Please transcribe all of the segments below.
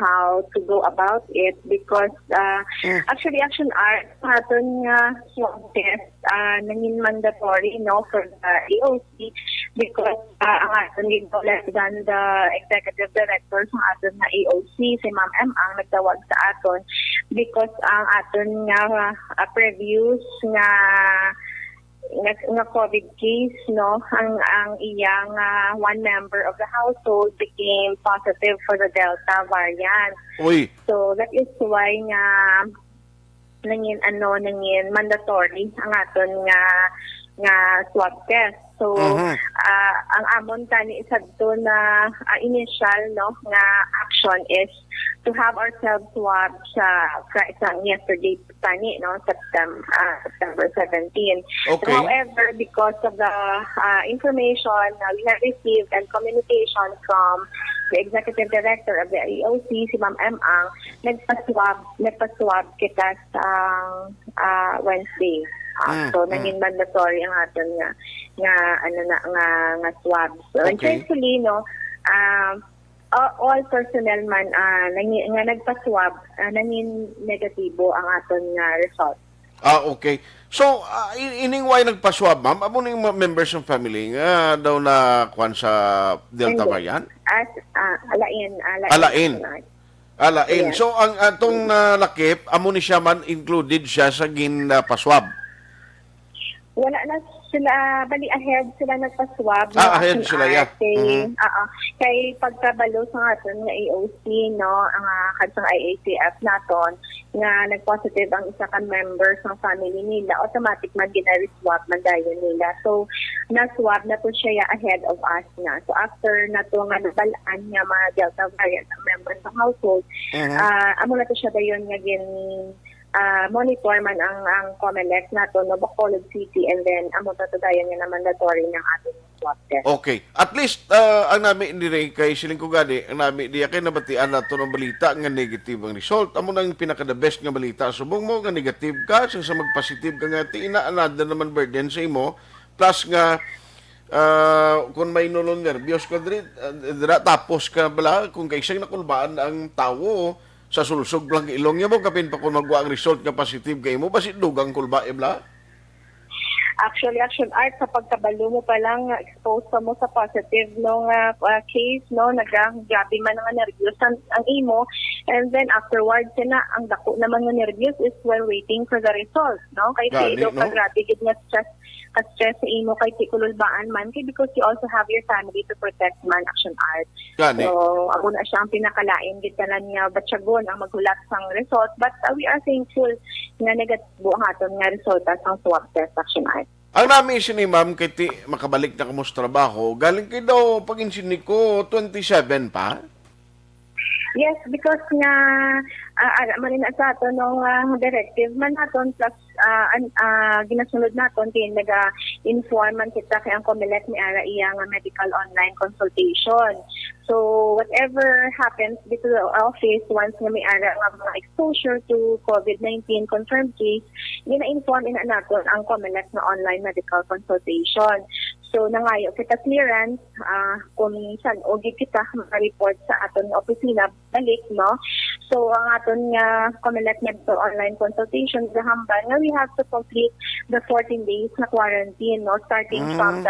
how to go about it because actually Aksyon art aton nga swab test nangin mandatory no for the AOC because ang aton less than the executive director sa aton nga AOC si Ma'am M ang nagtawag sa aton because ang aton nga previous nga COVID case, no, ang iyang one member of the household became positive for the Delta variant. Uy. So that is why nga nangin mandatory ang aton nga swab test. So ang amon tani sadto na initial no nga action is to have ourselves swabbed sa yesterday tani no September 17. Okay. However, because of the information we have received and communication from the executive director of the AOC, si Ma'am M ang nagpa-swab kita sa Wednesday. So naging mandatory ang aton nga swab. So and thankfully no all personnel man nga nagpa-swab naging negatibo ang aton nga result. Okay. So iningway nagpa-swab ma'am amo ning members ng family nga daw na kuan sa Delta variant? Alain. Yeah. So ang atong lakip amo ni siya man included siya sa gin-paswab. Wala na sila, bali ahead sila nagpa-swab. Ahead sila, yeah. Kay pagkabalo sa aton nga AOC, no, ang kadsang IATF naton, nga nag-positive ang isa ka member sa family nila, automatic man gina-swab man dayon nila. So, na-swab na to siya ahead of us na. So, after na to nga nabalaan nga mga Delta variant ang member sa household, amo na to siya dayon nga monitor man ang COMELEC nato no Bacolod City and then amo ta dayon nga mandatory ng ating swab test. Okay. At least ang nami dire kay siling ko gani ang nami diya kay nabatian nato ng balita nga negative ang result. Amo nang pinaka the best nga balita subong mo nga negative ka sa mag-positive ka nga tina another naman burden sa imo plus nga kung may nulong nervyos ka dira tapos ka bala kung kaysang nakulbaan ang tawo sa sulsog lang ilong niya mo kapin pa kung magwa ang result nga positive kay mo basit dugang kulba ibla. Actually, Aksyon art sa pagkabalo mo pa lang exposed mo sa positive no case no nagagrabe man nga nervyos ang imo and then afterwards na ang dako naman nga nervyos is while waiting for the result no kay ilo no? Grabe gid nga stress sa imo kay tikululbaan man kay because you also have your family to protect man Aksyon art. Gani. So ako na siya ang pinakalain gid tanan nga batyagon ang maghulat sang result but we are thankful nga negatibo ang aton nga resulta sang swab test Aksyon art. Ang namin ni ma'am kay ti makabalik na kamo sa trabaho galing kay daw pag-insin ko 27 pa. Yes, because nga manin sa ato nung directive man naton plus ginasunod naton kay naga-inform man kita kay ang COMELEC ni ara iya nga medical online consultation. So whatever happens dito sa office once nga may ara nga mga exposure to COVID-19 confirmed case, gina-inform ina naton ang COMELEC na online medical consultation. So nangayo kita clearance kung saan o kita ma-report sa aton opisina balik no. So ang aton nga COMELEC medical online consultation gahambal nga we have to complete the 14 days na quarantine no starting from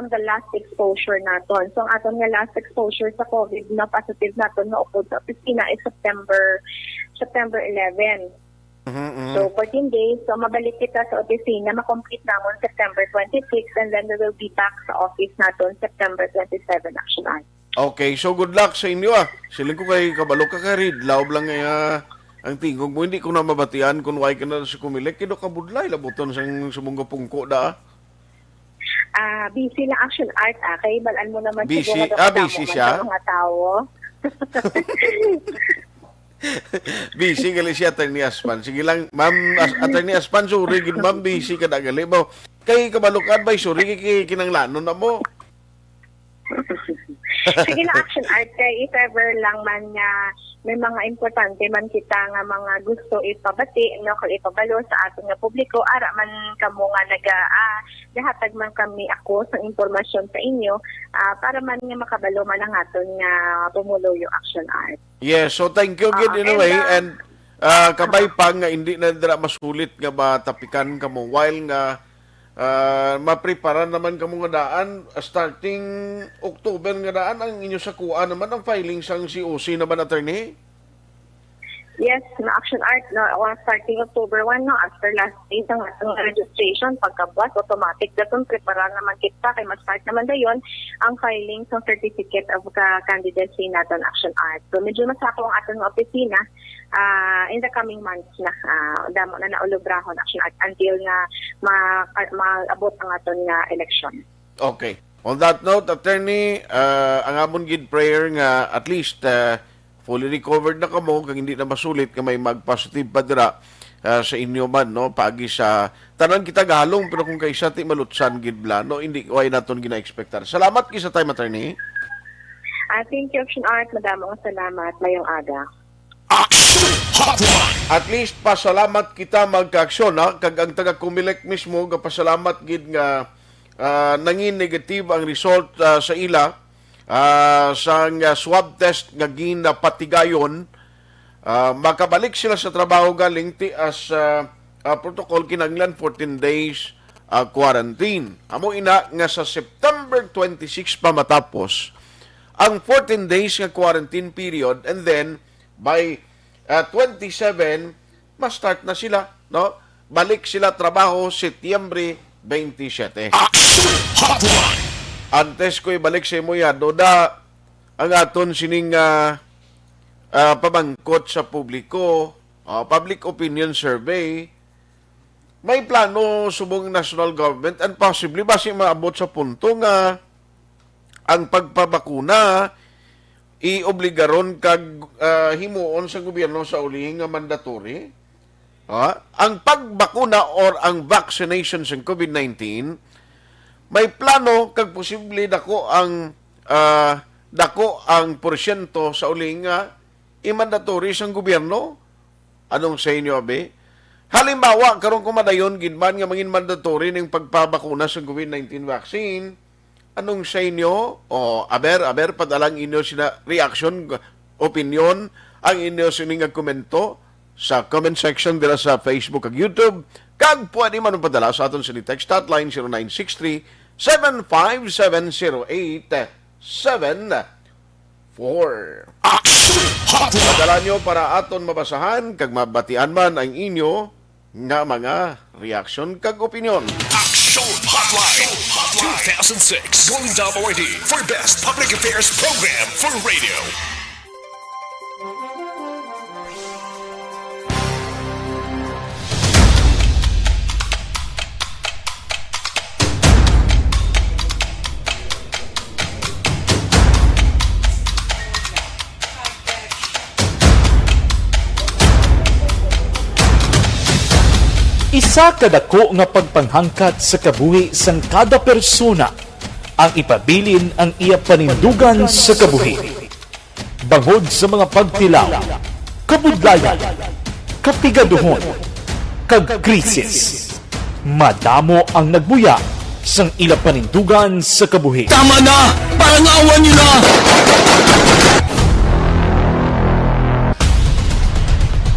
the last exposure naton. So ang aton nga last exposure sa COVID na positive naton na upod sa opisina is September 11. So 14 days, so mabalik kita sa opisina, makomplete namon September 26 and then we will be back sa office naton September 27 Aksyon art. Okay, so good luck sa inyo Siling ko kay kabalo ka karid, laob lang ang tingog mo hindi ko na mabatian kung why ka na sa COMELEC kido ka budlay labuton sang sumunggo pungko da. Busy lang Aksyon art kay balaan mo naman busy, busy siya. Mga tao. Busy gali siya Attorney Aspan. Sige lang, ma'am, Attorney Aspan, sorry, gid ma'am, busy ka na gali mo. Kay kabalo ka advice, sorry, kinanglanon na mo. Sige na, Action Art, kay if ever lang man nga may mga importante man kita nga mga gusto ipabati, no, kung ipabalo sa ating nga publiko, ara man kamo nga nahatag man kami ako sa impormasyon sa inyo, para man nga makabalo man ang aton nga pumulo yung Action Art. Yes, so thank you again in a way, and kabay pa nga hindi na dira masulit nga matapikan kamo while nga maprepara naman kamo nga daan starting October nga daan ang inyo sa kuha naman ang filing sang COC naman, attorney. Yes, na Action Art, no, starting October 1, no, after last day ng atong registration, pagkabuas, automatic datong prepara naman kita, kay ma-start naman dayon ang filing sa Certificate of Candidacy naton Action Art. So medyo masako ang atong opisina in the coming months na damo na naulubrahon Action Art until nga maabot ang aton nga election. Okay. On that note, attorney, ang amon gid prayer nga at least fully recovered na kamo kag hindi na masulit nga may mag-positive pa dira sa inyo man, no, pagi sa tanan kita galong pero kung kaysa ti malutsan gid bla, no, hindi way naton gina-expectar. Salamat kay sa time, attorney. Thank you, Action Art, madamong salamat, mayong aga. Action Hotline. At least pasalamat kita magka-aksyon, ha, kag ang taga Comelec mismo gapasalamat gid nga nangin negative ang result sa ila sang swab test nga ginapatigayon. Makabalik sila sa trabaho galing ti as protocol kinanglan 14 days quarantine. Amo ina nga sa September 26 pa matapos ang 14 days nga quarantine period, and then by 27 ma-start na sila, no? Balik sila trabaho Setyembre 27. Action Hotline. Antes ko ibalik sa imo yan, da ang aton sining pamangkot sa publiko, public opinion survey, may plano subong national government and possibly basi maabot sa punto nga ang pagpabakuna iobligaron kag himuon sa gobyerno sa ulihing nga mandatory. Ang pagbakuna or ang vaccination sa COVID-19, may plano kag posible dako ang porsyento sa uling nga i-mandatory sang gobyerno. Anong sa inyo, abe? Halimbawa, karon kumadayon ginman nga mangin mandatory ning pagpabakuna sa COVID-19 vaccine. Anong sa inyo? Aber padalang inyo sina reaction, opinion, ang inyo sining komento sa comment section dira sa Facebook ag YouTube. Kag pwede man padala sa aton sa text hotline 0963-750-0874. Action Hotline. Padala nyo para aton mabasahan kag mabatian man ang inyo nga mga reaction kag opinion. Action Hotline 2006 Golden Dome Award for Best Public Affairs Program for Radio. Isa kadako nga pagpanghangkat sa kabuhi sang kada persona ang ipabilin ang iya panindugan sa kabuhi. Bangod sa mga pagtilaw, kabudlayan, kapigaduhon, kag krisis. Madamo ang nagbuya sang ila panindugan sa kabuhi. Tama na! Parang awan nyo na!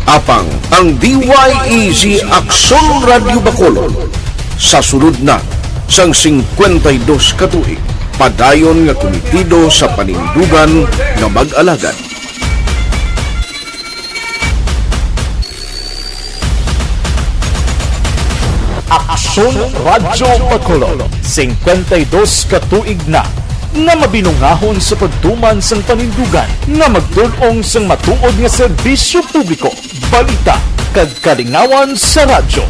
Apang ang DYEZ Aksyon Radio Bacolod sa sulod na sang 52 katuig padayon nga komitido sa panindugan nga mag-alagad. Aksyon Radio Bacolod 52 katuig na nga mabinungahon sa pagtuman sang panindugan nga magdulong sang matuod nga serbisyo publiko, balita kag kalingawan sa radyo.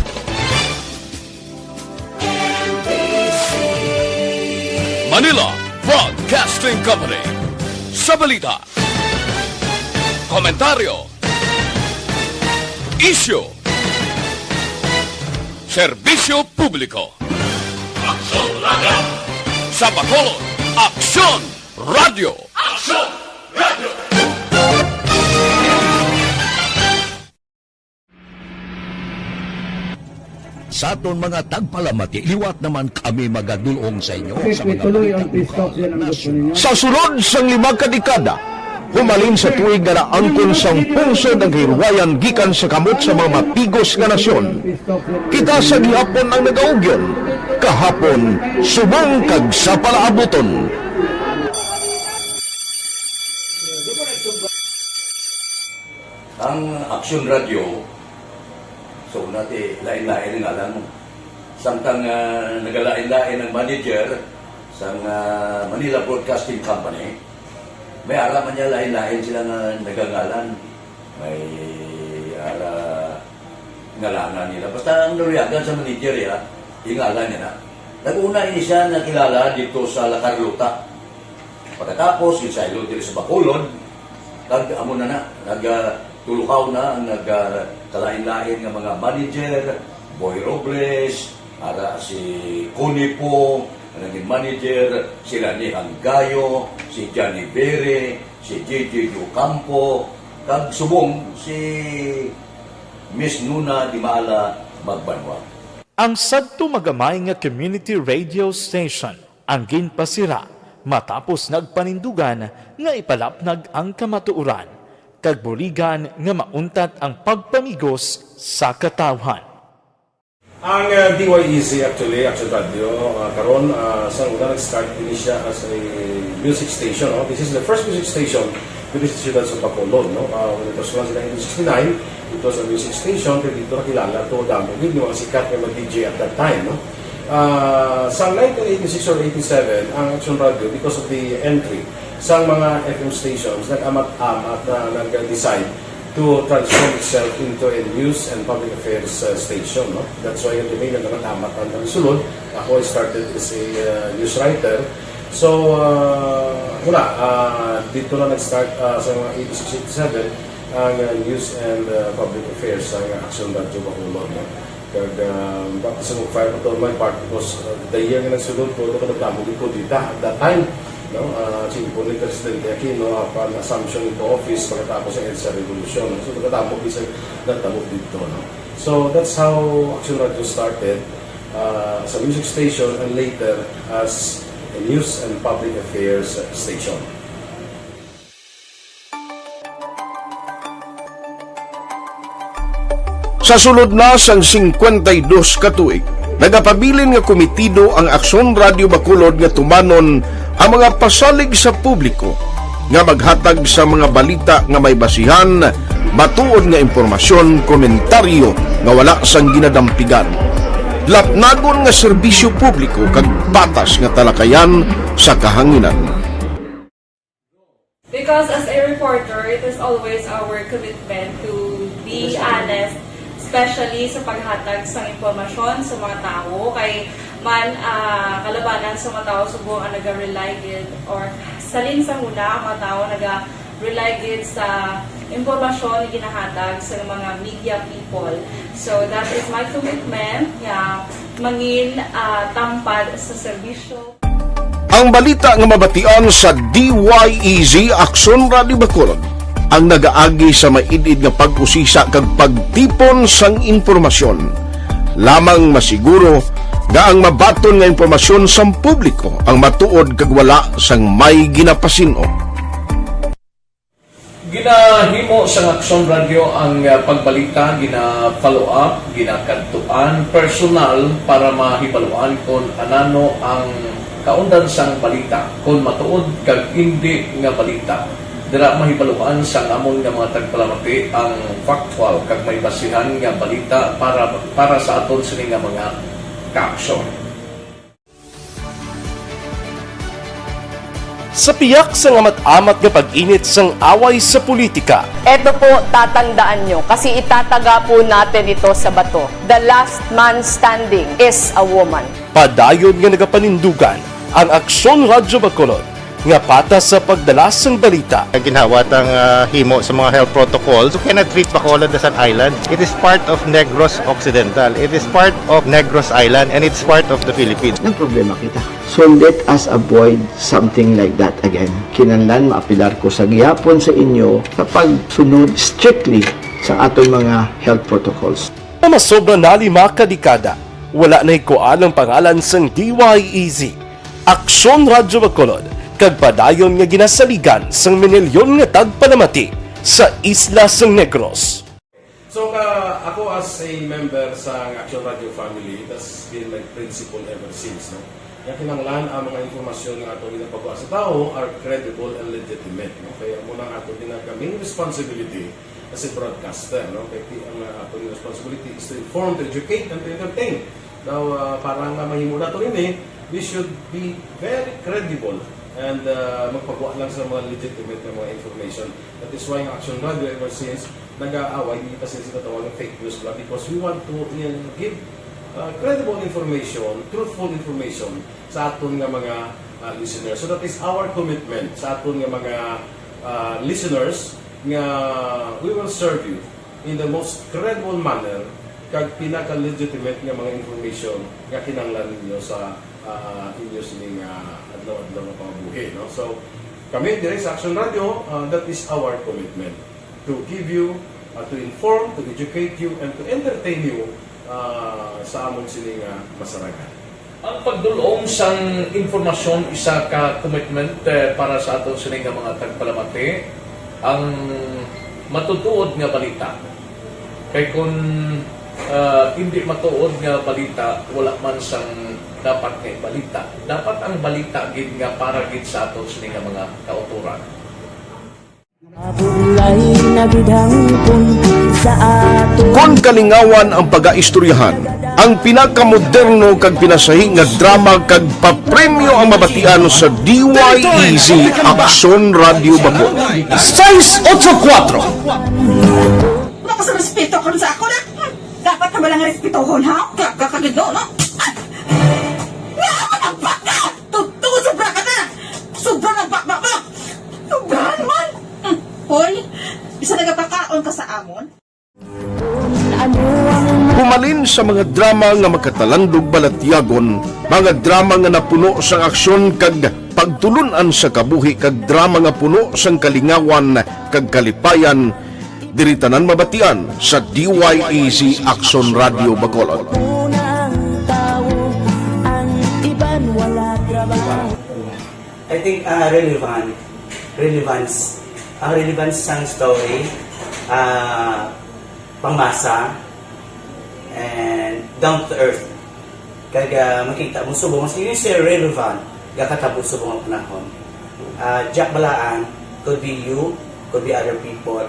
Manila Broadcasting Company. Sa balita, komentaryo, isyu, serbisyo publiko. Aksyon Radio. Sa Bacolod, Aksyon Radio. Aksyon Radio! Sa aton mga tagpalamati, liwat naman kami magadulong sa inyo sa mga tuloy ang peace yan ang gusto ninyo. Sa sulod sang 5 kadekada, humalin sa tuig nga naangkon sang pungsod ang hirwayan gikan sa kamot sa mga mapigos nga nasyon. Kita sa gihapon ang nagaugyon, kahapon subong kag sa palaabuton. Ang Aksyon Radio, so natin lain-lain ang alam mo. Samtang nagalain-lain ang manager sa Manila Broadcasting Company, may araman niya lain-lain sila nga nagangalan. May ngalanan nila. Basta ang naruyagan sa manager ya, ingalan niya na. Nag-una ini siya nakilala dito sa La Carlota. Pagkatapos, yung sa ilo dito sa Bacolod, amo na nagtulukaw na ang nagkalain-lain ng mga manager, Boy Robles, ara si Conipo, ang naging manager, sila ni Hanggayo, si Johnny Bere, si JJ Ocampo, kag subong si Miss Nuna Di Maala Magbanwa. Ang sadto magamay nga community radio station ang ginpasira matapos nagpanindugan nga ipalapnag ang kamatuuran kag buligan nga mauntat ang pagpamigos sa katawhan. Ang DYEZ actually, Aksyon Radio, karon sa una nag-start din siya as a music station. No? This is the first music station dito sa siyudad sa Bacolod. No? When it was launched in 1969, it was a music station pero dito nakilala to damo yung mga sikat na mag-DJ at that time. No? Sa 1986 or 87, ang Aksyon Radio, because of the entry sa mga FM stations, nag-amat-amat na nag-decide to transform itself into a news and public affairs station. No? That's why yung domain na naman-amat ang sulod. Ako started as a news writer. So, dito na nag-start sa mga 86-87 ang news and public affairs sa Aksyon Radio Bacolod. No? Bakit sa mag-fire pa to my part because the year nga nagsulod ko, ito ka nagdamog ko dito at that time. No, po ni Presidente Aquino upon assumption into office pagkatapos ng EDSA Revolution. So, nagtatapos isa nagtabog dito. No? So, that's how Aksyon Radio started as a music station and later as a news and public affairs station. Sa sulod na sang 52 katuig, nagapabilin nga komitido ang Aksyon Radio Bacolod nga tumanon ang mga pasalig sa publiko nga maghatag sa mga balita nga may basihan, matuod nga impormasyon, komentaryo nga wala sang ginadampigan. Lapnagon nga serbisyo publiko kag batas nga talakayan sa kahanginan. Because as a reporter, it is always our commitment to be honest, especially sa paghatag sa impormasyon sa mga tao kay man kalabanan sa mga tao subong ang naga-rely gid or salin sa huna mga tao naga-rely gid sa impormasyon na ginahatag sa mga media people. So that is my commitment mangin tampad sa serbisyo. Ang balita nga mabatian sa DYEZ Aksyon Radio Bacolod ang nagaagi sa maidid nga pag-usisa kag pagtipon sang impormasyon. Lamang masiguro nga ang mabaton nga impormasyon sa publiko ang matuod kag wala sang may ginapasino. Ginahimo sa Aksyon Radio ang pagbalita, gina-follow up, ginakadtuan personal para mahibaluan kung anano ang kaundan sang balita, kung matuod kag hindi nga balita. Dira mahibaluan sang amon nga mga tagpalamati ang factual kag may basihan nga balita para sa aton sini nga mga ka-aksyon. Sa piyak sa amat-amat nga pag-init sang away sa politika, Eto po, tatandaan nyo, kasi itataga po natin ito sa bato. The last man standing is a woman. padayon nga nagapanindugan ang Aksyon Radio Bacolod nga patas sa pagdala sang balita. Ginhawat ang himo sa mga health protocols. You cannot treat Bacolod as an island. It is part of Negros Occidental. It is part of Negros Island and it's part of the Philippines. Ang problema kita. So let us avoid something like that again. Kinahanglan maapilar ko sa gihapon sa inyo kapag sunod strictly sa aton mga health protocols. Masobra na 5 kadekada, wala na ikuan ang pangalan sang DYEZ. Aksyon Radyo Bacolod, kag padayon nga ginasaligan sang minilyon nga tagpalamati sa isla sang Negros. So, ako as a member sa Aksyon Radio family, that's been my principle ever since. No? Kaya kinanglan ang mga informasyon ng ato ginapagawa sa tao are credible and legitimate. No? Kaya muna ang ato ginagawing responsibility as a broadcaster. No? Kaya ang ato responsibility is to inform, to educate, and to entertain. Now, parang mahimo na ito rin we should be very credible and magpagawa lang sa mga legitimate na mga information. That is why ang Aksyon Radio ever since nag-aaway, hindi pa sila tawag ng fake news lang because we want to give credible information, truthful information sa aton nga mga listeners. So that is our commitment sa aton nga mga listeners nga we will serve you in the most credible manner kag pinaka-legitimate nga mga information nga kinahanglan ninyo sa inyo sining adlaw-adlaw nga pamumuhi. No? So kami dire sa Aksyon Radio, that is our commitment to give you, to inform, to educate you, and to entertain you sa among sining masaragan. Ang pagdulong sang informasyon isa ka commitment para sa aton sining mga tagpalamati ang matutuod nga balita. Kay kung hindi matuod nga balita, wala man sang dapat kay balita. Dapat ang balita gid nga para gid sa aton sining mga kauturan. Kon kalingawan ang pag-aistoryahan, ang pinakamoderno kag pinasahi nga drama kag papremyo ang mabatian sa DYEZ Aksyon Radio Bacolod. 684. Wala sa respeto ko sa ako na. Dapat ka ba lang respetohon, ha? Kakagino, no? Nga, ang baka! Tutugo, sobra ka na! Sobra ng baka mo! Sobra naman! Hoy, isa nagapakaon ka sa amon? Humalin sa mga drama nga magkatalandog balatyagon, mga drama nga napuno sa aksyon kag pagtulunan sa kabuhi kag drama nga puno sang kalingawan kag kalipayan, diritanan mabatian sa DYEZ Aksyon Radio Bacolod. I think relevance ang relevance sang story, pangmasa, and down to earth. Kaya makita mo subong, mas yun siya relevant, kakatapos subong ang panahon. Jack Balaan, could be you, could be other people.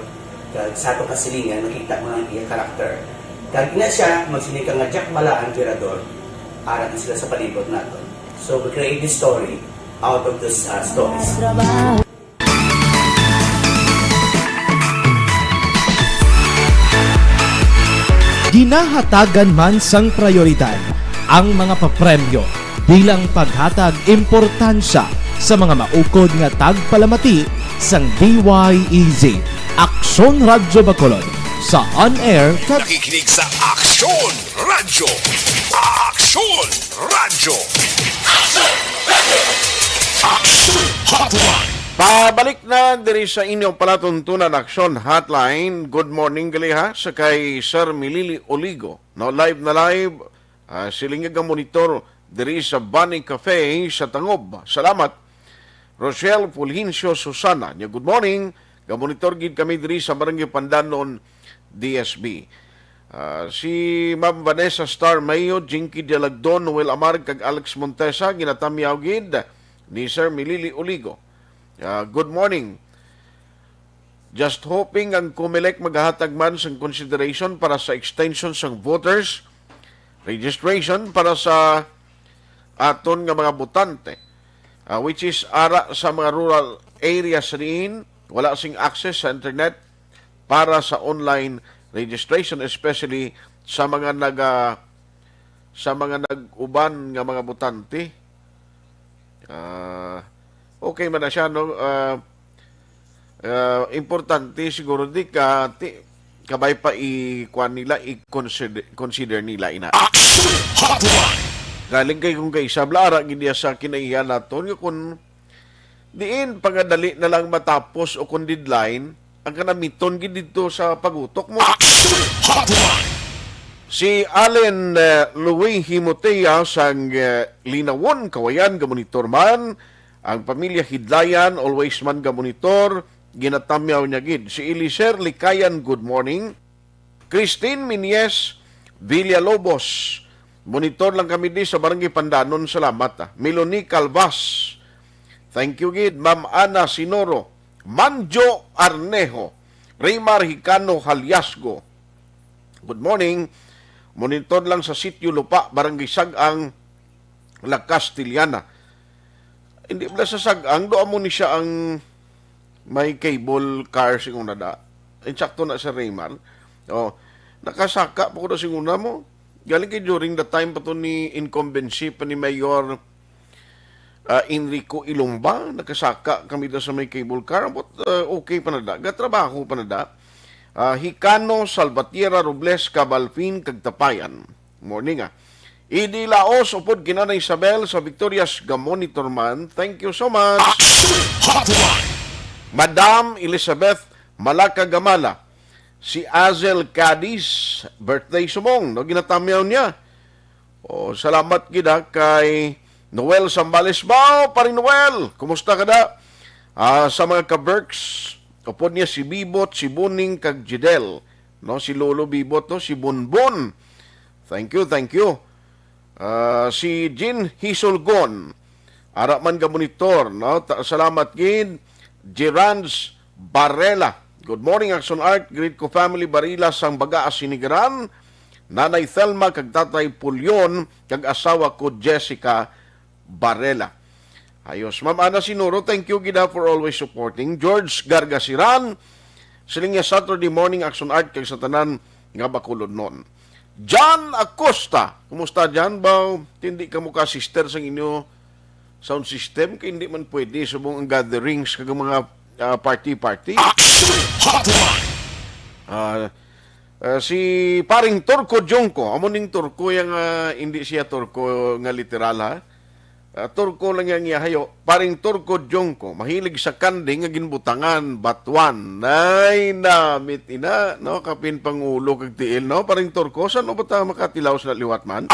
Kaya sa itong kasilingan, makita mo ang iyang karakter. Kaya ina siya, magsinika nga Jack Balaan, tirador, arat na sila sa palibot natin. So we create this story out of these stories. Ginahatagan man sang prioridad ang mga papremyo bilang paghatag importansya sa mga maukod nga tagpalamati sang DYEZ Aksyon Radyo Bacolod sa on-air Nakikinig sa Aksyon Radyo. Aksyon Radyo. Aksyon Hotline. Pabalik na diri sa inyong palatuntunan Aksyon Hotline. Good morning gali ha sa kay Sir Milili Oligo. No, live na live. Silingig ang monitor diri sa Bunny Cafe sa Tangob. Salamat. Rochelle Fulgencio Susana. Good morning. Gamonitor gid kami diri sa Barangay Pandanon, DSB. Si Ma'am Vanessa Star Mayo, Jinky Dialagdon, Noel Amar, kag Alex Montesa, ginatamyaw gid ni Sir Milili Oligo. Good morning. Just hoping ang COMELEC maghahatag man sa consideration para sa extension sa voters registration para sa aton nga mga botante, which is ara sa mga rural areas rin, wala sing access sa internet para sa online registration, especially sa mga nag-uban nga mga botante. okay man na siya, no? Importante siguro di ka kabay pa i-kuan nila, i-consider nila ina. Galing kay kung kay sablara gid sa kinaiya naton nga kun diin pagadali na lang matapos o kun deadline ang kanamiton gid dito sa pagutok mo. Si Allen Louis Himotea sang Linawon Kawayan ga monitor man ang pamilya Hidlayan always man ga monitor ginatamyaw niya gid. Si Eliser Likayan, good morning. Christine Minies Villalobos, monitor lang kami di sa Barangay Pandanon, salamat. Melanie Calvas, thank you gid. Ma'am Ana Sinoro, Manjo Arnejo, Raymar Hicano Halyasgo, good morning. Monitor lang sa Sitio Lupa, Barangay Sagang, La Castillana. Hindi pala sa Sagang, doon mo ni siya ang may cable car sigong nada. Insakto na sa Raymar. Nakasaka po ko na sigong na mo. Galing kay during the time pa to ni incumbency pa ni Mayor Enrico Ilongba. Nakasaka kami na sa may cable car. But okay pa nada. Gatrabaho pa nada. Hicano Salvatierra Robles Cabalpin Kagtapayan. Morning Idi Laos upod kinana Isabel sa Victoria's Gamonitor man. Thank you so much. Madam Elizabeth Malaka Gamala, si Azel Cadiz, birthday sumong, no, ginatamyaw niya. Salamat gida kay Noel Sambales. Bao, paring Noel, kumusta ka da? Sa mga ka-Berks, upod niya si Bibot, si Buning, kag Jidel, no, si Lolo Bibot, no, si Bunbun. Thank you. Si Jean Hisolgon, araman ka monitor, no, salamat gid. Gerans Barrela, good morning Aksyon Art, greet ko family Barila sang baga Sinigaran, Nanay Thelma kag Tatay Pulyon kag asawa ko Jessica Barrela. Ayos, Ma'am Ana Sinuro, thank you gida for always supporting. George Gargasiran, siling nga Saturday morning Aksyon Art kag sa tanan nga Bacolod non. John Acosta, kumusta John? Ba, hindi ka mukha sister sang inyo sound system, kaya hindi man pwede subong ang gatherings kag mga party. Si paring Turco Jongko, amuning Turco yung hindi siya Turco nga literal ha. Turco lang yang hayo. Paring Turco Jongko, mahilig sa kanding nga ginbutangan, batuan. Nay namit ina, no, kapin pangulo kag tiil, no, paring Turco, saan o ba ta makatilaw sa liwat man?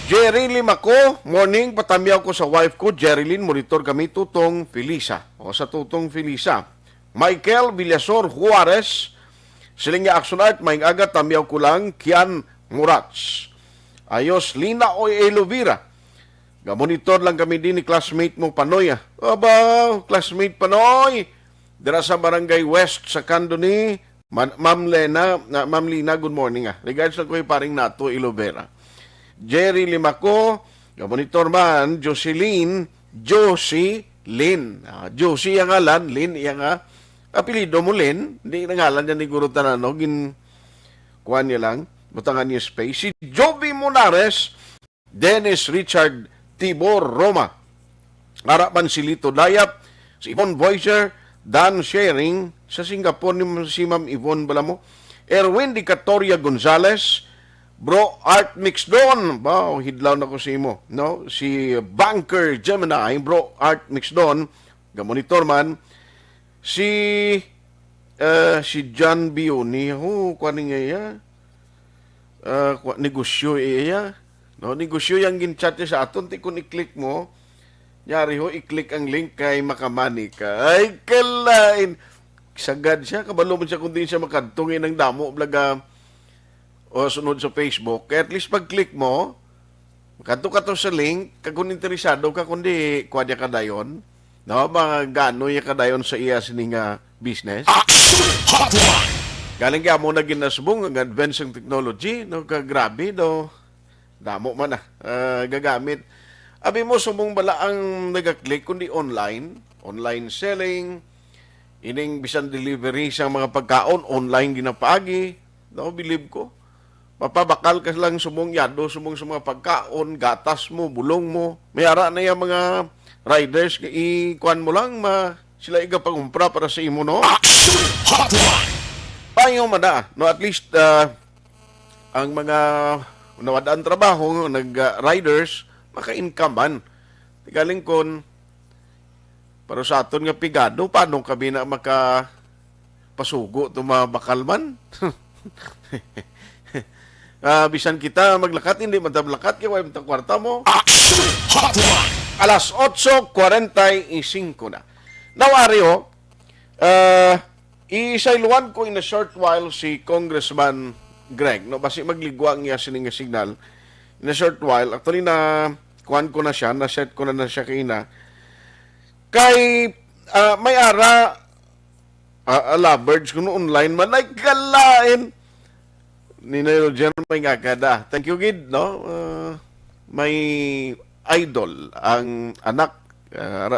Jerilyn Mako, morning, patamyaw ko sa wife ko, Jerilyn, monitor kami, Tutong Felisa. Sa Tutong Felisa. Michael Villasor Juarez, siling nga Aksyon Art, maing aga, tamyaw ko lang, Kian Murats. Ayos, Lina Oy Elovira. Monitor lang kami din ni classmate mo, Panoy. Classmate Panoy. Dira sa Barangay West, sa Candoni, Ma'am Lina, good morning. Regards lang ko yung paring nato, Elovera. Jerry Limaco, monitor man, Jocelyn. Josie ang ngalan, Lin, iya nga. Apelido mo, Lin. Hindi na ngalan niya ni Guru Tanano. Kuha niya lang. Butangan niya space. Si Joby Monares, Dennis Richard Tibor Roma. Harapan si Lito Dayap, si Yvonne Voicer, Dan Sharing, sa Singapore ni si Ma'am Yvonne Balamo. Erwin Di Catoria Gonzales, Bro Art Mix Don, hidlaw na ko si mo, no? Si Banker Gemini, Bro Art Mix Don, gamonitor man. Si John Bioni, kuan nga iya. Negosyo iya. No, negosyo yang ginchat sa aton, ti kun i-click mo, yari i-click ang link kay makamani ka. Ay, kalain. Sagad siya, kabalo mo siya kung di siya makadtungin ng damo, blaga, o sunod sa Facebook, kaya at least pag-click mo, kanto ka to sa link, kung interesado ka, kundi kwadya ka dayon, no, mga gano'y ka dayon sa iya sining business. Galing kaya mo na ginasbong ang advance ng technology, no, kagrabe, no, damo man gagamit. Abi mo, sumong bala ang nag-click, kundi online selling, ining bisan delivery sa mga pagkaon, online ginapaagi, no, believe ko. Mapabakal ka lang sumong yado, sumong sa mga pagkaon, gatas mo, bulong mo. Mayara na yung mga riders, ikuan mo lang, sila iga pangumpra para sa imo, no? Payo man na, no? At least, ang mga nawadaan trabaho, nag-riders, maka-income man. Tigaling kon, para sa aton nga pigado, paano kami na makapasugo ito mabakal man? Bisan kita maglakat, hindi man tablakat, kaya wala kwarta mo. Alas 8:45 na. Nawari ho, isailuan ko in a short while si Congressman Greg, no, basi magligwang niya sining signal in a short while. Actually na kuan ko na siya, na-set ko na siya kaina. Kay may ara lovebirds ko no online man ay kalain ni Nero Jen may ngagada. Thank you gid, no. May idol ang anak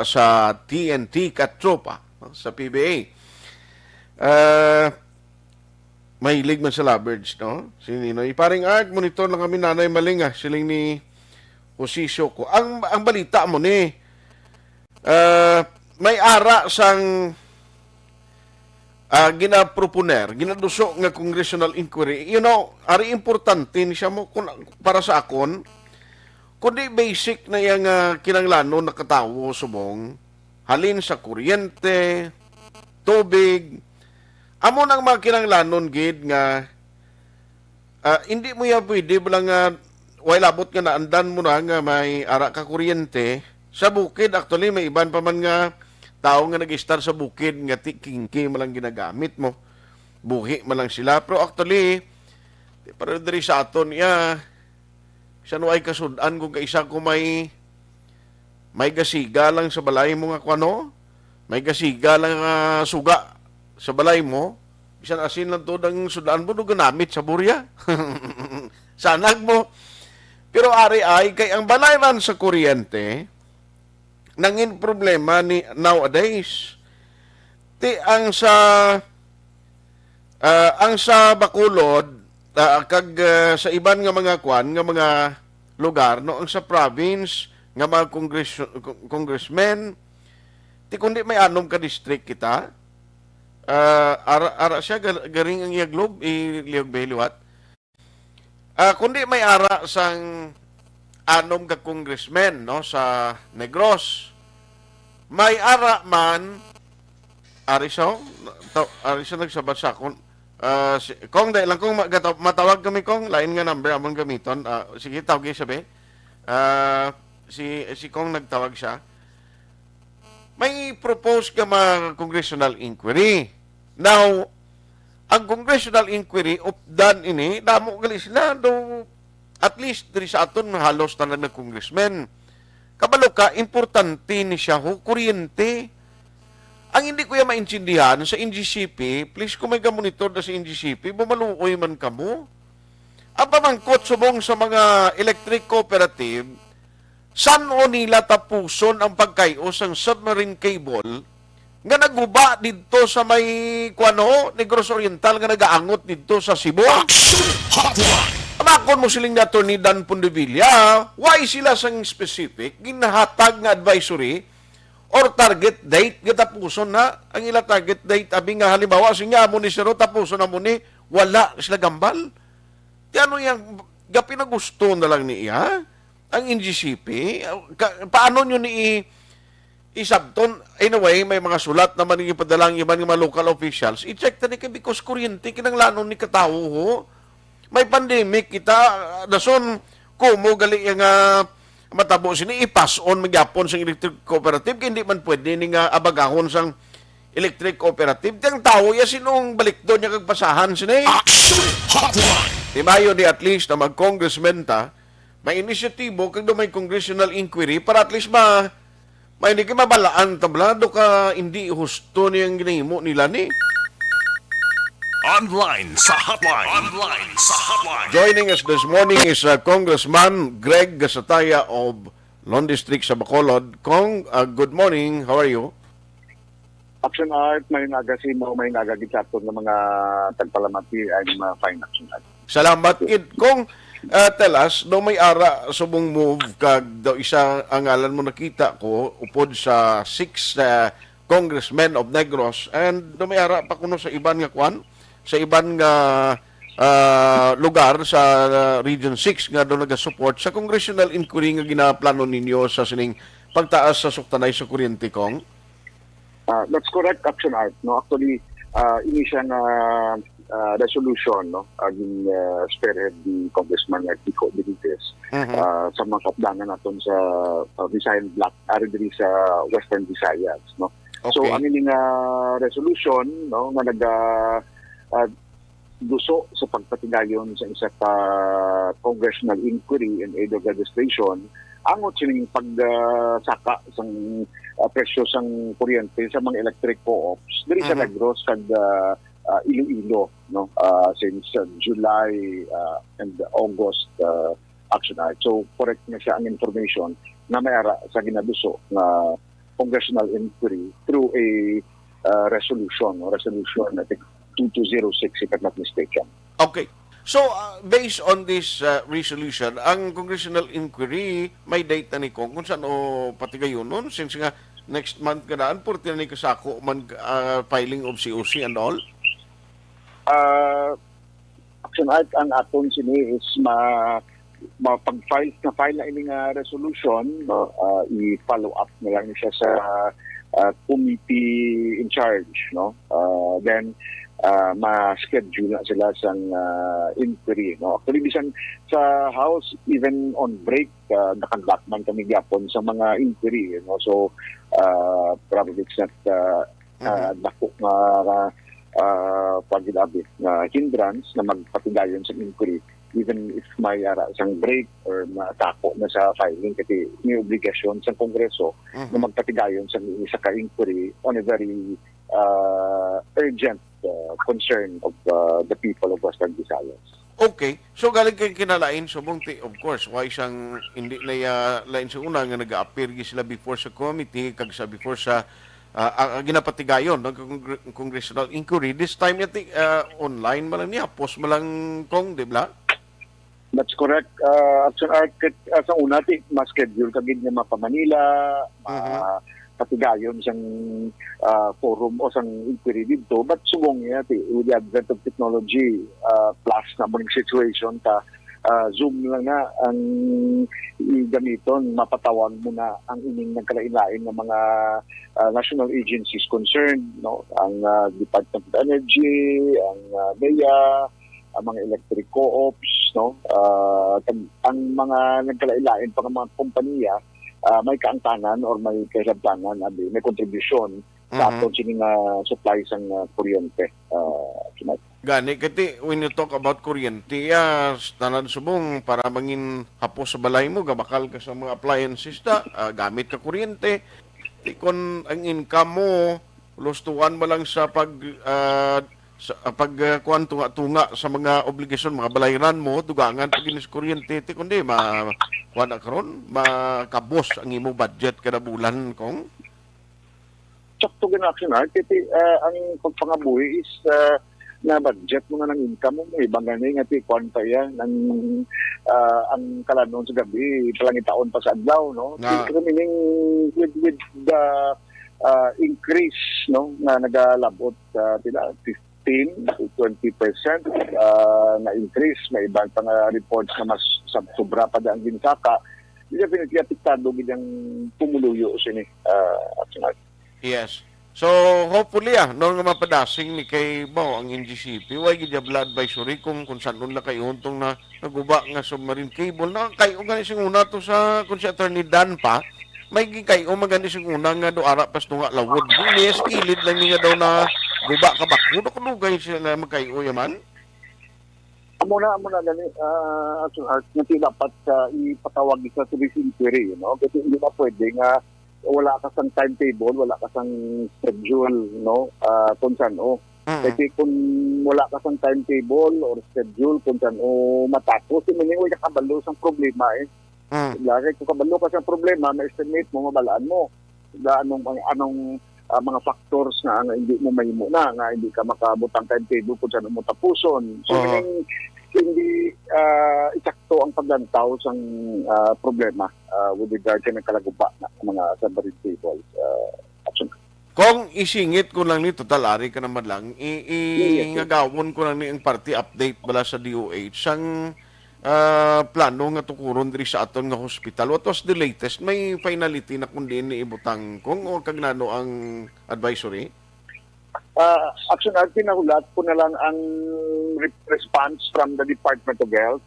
sa TNT Katropa, no, sa PBA. May hilig man sa lovebirds, no? Si Ninoy. Paring art, monitor lang kami nanay malinga. Siling ni Osisyo ko. Ang balita mo ni, may ara sang ginaproponer, ginaduso nga congressional inquiry. You know, ari importante ni siya mo para sa akon, kundi basic na yung kinanglano na katawo subong, halin sa kuryente, tubig, amo nang mga kinanglanon gid nga hindi mo ya pwede bilang way labot nga naandan mo na nga may ara ka kuryente sa bukid. Actually may iban pa man nga tao nga nag-star sa bukid nga tikingki malang ginagamit mo, buhi malang sila, pero actually para diri sa aton siya ay kasudan kung kaisa ko may gasiga lang sa balay mo nga kwano, may gasiga lang suga sa balay mo, bisan asin lang to ang sudaan mo, ganamit sa burya. Sanag mo. Pero ari ay, kay ang balay man sa kuryente, nangin problema ni nowadays. Ang sa Bacolod, kag sa iban nga mga kwan, nga mga lugar, no, ang sa province, nga mga congressmen, kundi may anom ka district kita, ara siya garing ang iyaglob iliyog beliwat. Kundi may ara sang anom ka congressmen, no, sa Negros. May ara man ari siya nagsabat sa akon. Kung dahil lang kung matawag kami kong lain nga number among gamiton. Sige, tawag sabi. Si Kong nagtawag siya. May propose ka mga congressional inquiry. Now, ang congressional inquiry updan ini, damo gali sila, at least diri sa aton halos tanan na congressmen. Kabalo ka, importante ni siya ho, kuryente. Ang hindi ko ya maintindihan sa NGCP, please kung may monitor na sa NGCP, bumaluoy man kamo. Ang pamangkot subong sa mga electric cooperative, saan o nila tapuson ang pagkayos ng submarine cable nga naguba dito sa may Negros Oriental nga nagaangot dito sa Cebu. Amakon mo siling na Atty. Dan Pondevilla, why sila sang specific ginahatag nga advisory or target date nga tapuson na ang ila target date abi nga halimbawa sinya mo ni siro tapuson na mo ni wala sila gambal. Ti ano yang gapi na gusto na lang niya ang NGCP, paano nyo ni isabton? Anyway, may mga sulat naman yung padalang iban ng mga local officials. I-check na ni kayo because kuryente, kinanglanon ni katao ho. May pandemic kita, dason, kumo gali yung matabo sini, ipass on magyapon sa electric cooperative, kaya hindi man pwede ni nga abagahon sang electric cooperative. Tiyang tao, sinong balik doon niya kagpasahan sini. Timayo di at least na mag-congressman ta, may inisyatibo kag may congressional inquiry para at least may hindi ka mabalaan tablado ka hindi husto niyang ginahimo nila ni. Online sa hotline. Joining us this morning is Congressman Greg Gasataya of Lone District sa Bacolod. Kong, good morning. How are you? Action Art, may nagasimo, may nagagitsapon ng mga tagpalamati ay mga fine action art. Salamat, Kid. Kung tell us, daw may ara subong move kag daw isa ang ngalan mo nakita ko upod sa 6 congressmen of Negros and daw may ara pa kuno sa iban nga kwan, sa iban nga lugar sa Region 6 nga daw naga-support sa congressional inquiry nga ginaplano ninyo sa sining pagtaas sa suktanay sa kuryente kong. That's correct, Aksyon Art. No? Actually, ini siya nga resolution, no? Aging spearhead ni Congressman Kiko Benitez sa mga kapdangan natin sa Visayan Black, diri sa Western Visayas. No? Okay. So, ang ining resolution, no, nga duso sa pagpatigayon sa isa ka congressional inquiry and aid of legislation, angot sining pagsaka sang presyo sang kuryente sa mga electric co-ops diri sa Negros kag Iloilo, no, since July and August Action Act. So correct na siya ang information na mayara sa ginaduso na congressional inquiry through a resolution I think 2206 if I'm not mistaken. Okay. So, based on this resolution, ang congressional inquiry, may date na ni Kong kung saan o patigayon nun, since nga next month ganaan, purti na ni kasako man filing of COC and all? Action Art, ang aton sini is mapag-file na ini nga resolution, no, i-follow up na lang siya sa committee in charge, no? Then ma-schedule na sila sa inquiry, no? Actually bisan sa House, even on break, nakandak man kami gyapon sa mga inquiry, no? So probably it's not dako nga pagilabit na hindrance na magpatigayon sa inquiry, even if may isang break or matako na sa filing, kasi may obligasyon sa Kongreso na magpatigayon sa isa ka inquiry on a very urgent concern of the people of Western Visayas. Okay. So, galing kay kinalain, so of course, why siyang hindi na lain sa una nga nag-appear sila before sa committee, kag sa before sa ginapatigayon ng congressional inquiry. This time, online malang niya, post malang Kong, di ba? That's correct. Action Art, sa una, ma-schedule kagid nga mapa-Manila, patigayon sang forum o sang inquiry dito, but subong niya with the advent of technology plus na mga situation Zoom lang na ang gamiton, mapatawag mo na ang ining nagkalain-lain ng mga national agencies concerned, no? Ang Department of Energy, ang NEA, ang mga electric co-ops, no? Ang mga nagkalain-lain pang mga kompanya, may kaangtanan or may kaisabtanan, may kontribusyon sa aton sining supply sang kuryente. Gani, kati when you talk about kuryente, tanan subong para mangin hapos sa balay mo, gabakal ka sa mga appliances gamit ka kuryente. Kung ang income mo, lustuan mo lang sa pagkuhan tunga sa mga obligasyon, mga balayran mo, dugangan pag inis kuryente, kundi kuhan na karon, makabos ang imong budget kada bulan, Kong? Sakto ganaksyon kasi ang pagpangabuhi is na budget mo na ng income mo, ibang gani nga kuhan pa yan, ang kalanon sa gabi, palangitaon pa sa adlaw, no? Meaning with the increase, no, na nagalabot 15 to 20% na increase, may ibang pang reports na mas sobra pa ang ginsaka, definitely apektado gid ang pumuluyo sini Yes. So, hopefully, nung mapadasing ni kay Bao ang NGCP, way gidabla advisory kung saan nun lang kayo huntong na naguba nga submarine cable. Na kayo nga sing una to sa, kung si Attorney Dan pa, may kayo maganda sing una nga do ara pas nga lawod. Bulis, kilid lang nga daw na guba ka bako. Kunugay sila na magkayo yaman? Amo na gani, na dapat ipatawag sa service inquiry, no? Kasi hindi na pwede nga wala ka sang timetable, wala ka sang schedule, no? Kung saan kasi kung wala ka sang timetable or schedule kung saan matapos, hindi mo kabalo sang problema Lagi kung kabalo ka sang problema, ma-estimate mo, mabalaan mo anong mga factors na hindi mo mahimo na nga hindi ka makabutang timetable kung saan mo tapuson. So hindi isakto ang paglantaw sa problema with regard sa kalaguba na mga submarine cables. Aksyon. Kung isingit ko lang ni total ari ka naman lang, ngagawon ko lang ni ang party update bala sa DOH sang plano nga tukuron diri sa aton nga hospital. What was the latest? May finality na kundi ni ibutang kung o kagnano ang advisory? Action at pinahulat ko na lang ang response from the Department of Health.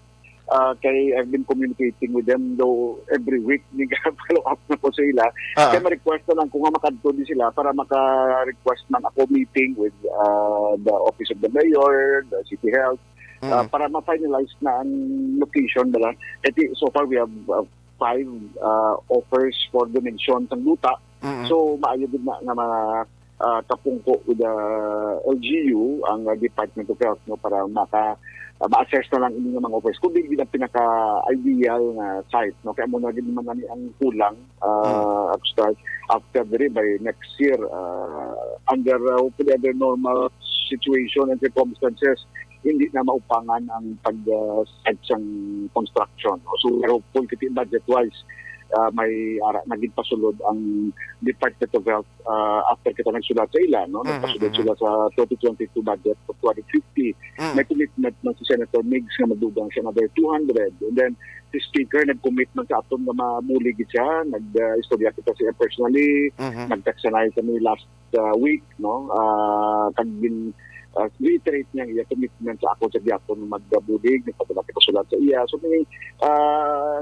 Kay I've been communicating with them though every week nag-follow up na po sila. Kaya ma-request na lang kung makadto din sila para maka-request man ako meeting with the Office of the Mayor, the City Health, para ma-finalize na ang location nila. So far we have 5 offers for donation sa luta. So maayo din na mga kapungko with the LGU, ang Department of Health, no, para ma-assess na lang ini mga offers. Kung di ang pinaka-ideal na site, no, kaya muna din naman nani ang kulang start after by next year under hopefully normal situation and circumstances, hindi na maupangan ang pag-start sang construction. No? So hopefully budget-wise, may naging pasulod ang Department of Health after kita nagsulat sa ila, no? Nagpasulod sila sa 2022 budget of 250. May commitment man si Senator Migs na madugang siya another 200. And then si Speaker nag-commitment sa aton na mamulig siya. Nag-istorya kita siya personally. Nagtaksanay kami last week, no? Reiterate niya iya commitment sa ako sa Diakon magbulig, nagpadala kita sulat sa iya. So may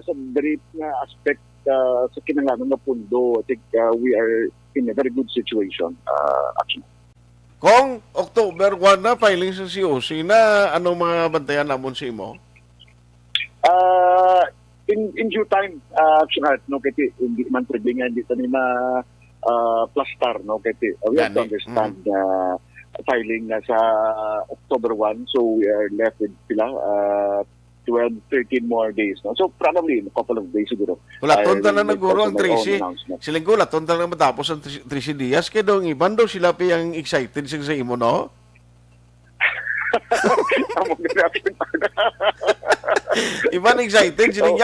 sa brief na aspect sa kinanglangan na pundo, I think we are in a very good situation. Actually. Kung October 1 na filing sa COC na anong mga bantayan namon si mo? In due time, actually, no, kasi hindi man pwede nga dito ni plastar, no, kasi we have to understand filing na sa October 1, so we are left with 12, 13 more days. No? So probably in a couple of days siguro. Wala, tonta na naguro ang 13. Siling ko, tonta na matapos ang 13 Dias. Kaya daw ang iban daw sila pa yung excited sa imo, no? Iban excited. Siling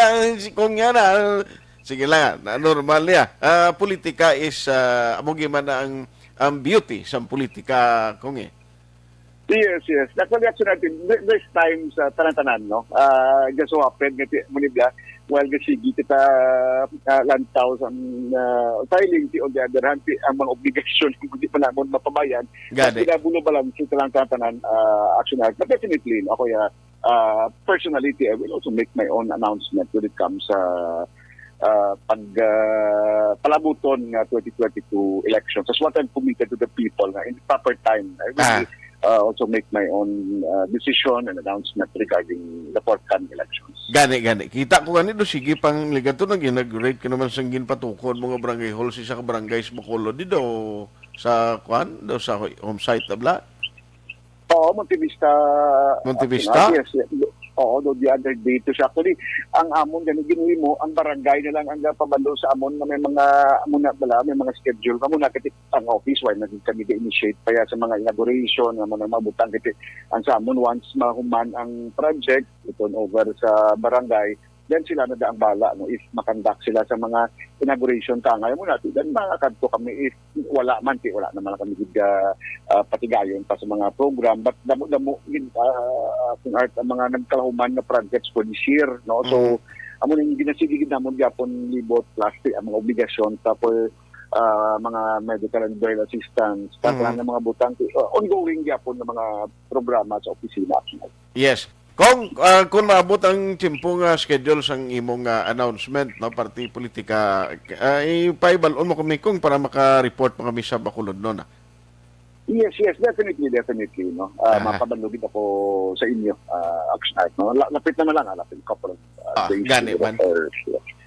kung yan na, sige lang, normal niya. Politika is, among na ang beauty sa politika, kung Yes. Actually, there's times tanan-tanan, no? Just so happened, munibya, while gasigi kita lantaw sa filing, on the other hand, ang mga obligasyon hindi pa naman mapabayan. Kasi nabulo ba lang sa tanan-tanan action act. But definitely, ako personally, I will also make my own announcement when it comes sa palabuton ng 2022 elections. That's what I'm committed to the people na in the proper time. I will also make my own decision and announcement regarding the forthcoming elections. Gani. Kita ko ganito, sige pang ligato na ginag-rate ka naman sang ginpatukon mga barangay halls sa barangay sa Bacolod dito sa sa home site tabla. Oo, Montevista. Yes. Oo, the other day to siya. Actually, ang amon ganun ginuwi mo, ang barangay na lang ang pabalo sa amon na may mga may mga schedule. Kamo na kiti ang office why naging kami initiate pa sa mga inauguration, mga mabutang kiti ang sa amon once mahuman ang project ito over sa barangay. Then sila na daang bala, no, if makandak sila sa mga inauguration ngayon mo natin, then makakadto kami if wala naman kami patigayon pa sa mga program, but damo kung art ang mga nagkalahuman na projects for this year, no? So amo nang ginasigigid namon gyapon libot plastic ang mga obligasyon tapos mga medical and burial assistance, ng mga butang ongoing gyapon ng mga programa sa opisina. Yes. Kung maabot ang timpong schedule sang imong announcement no party politika, ipaibalon mo kami kung para maka-report pa kami sa Bacolod no na. Yes, definitely no. Mapabalugid ako sa inyo action no. Lapit na lang, couple of days. Gani man.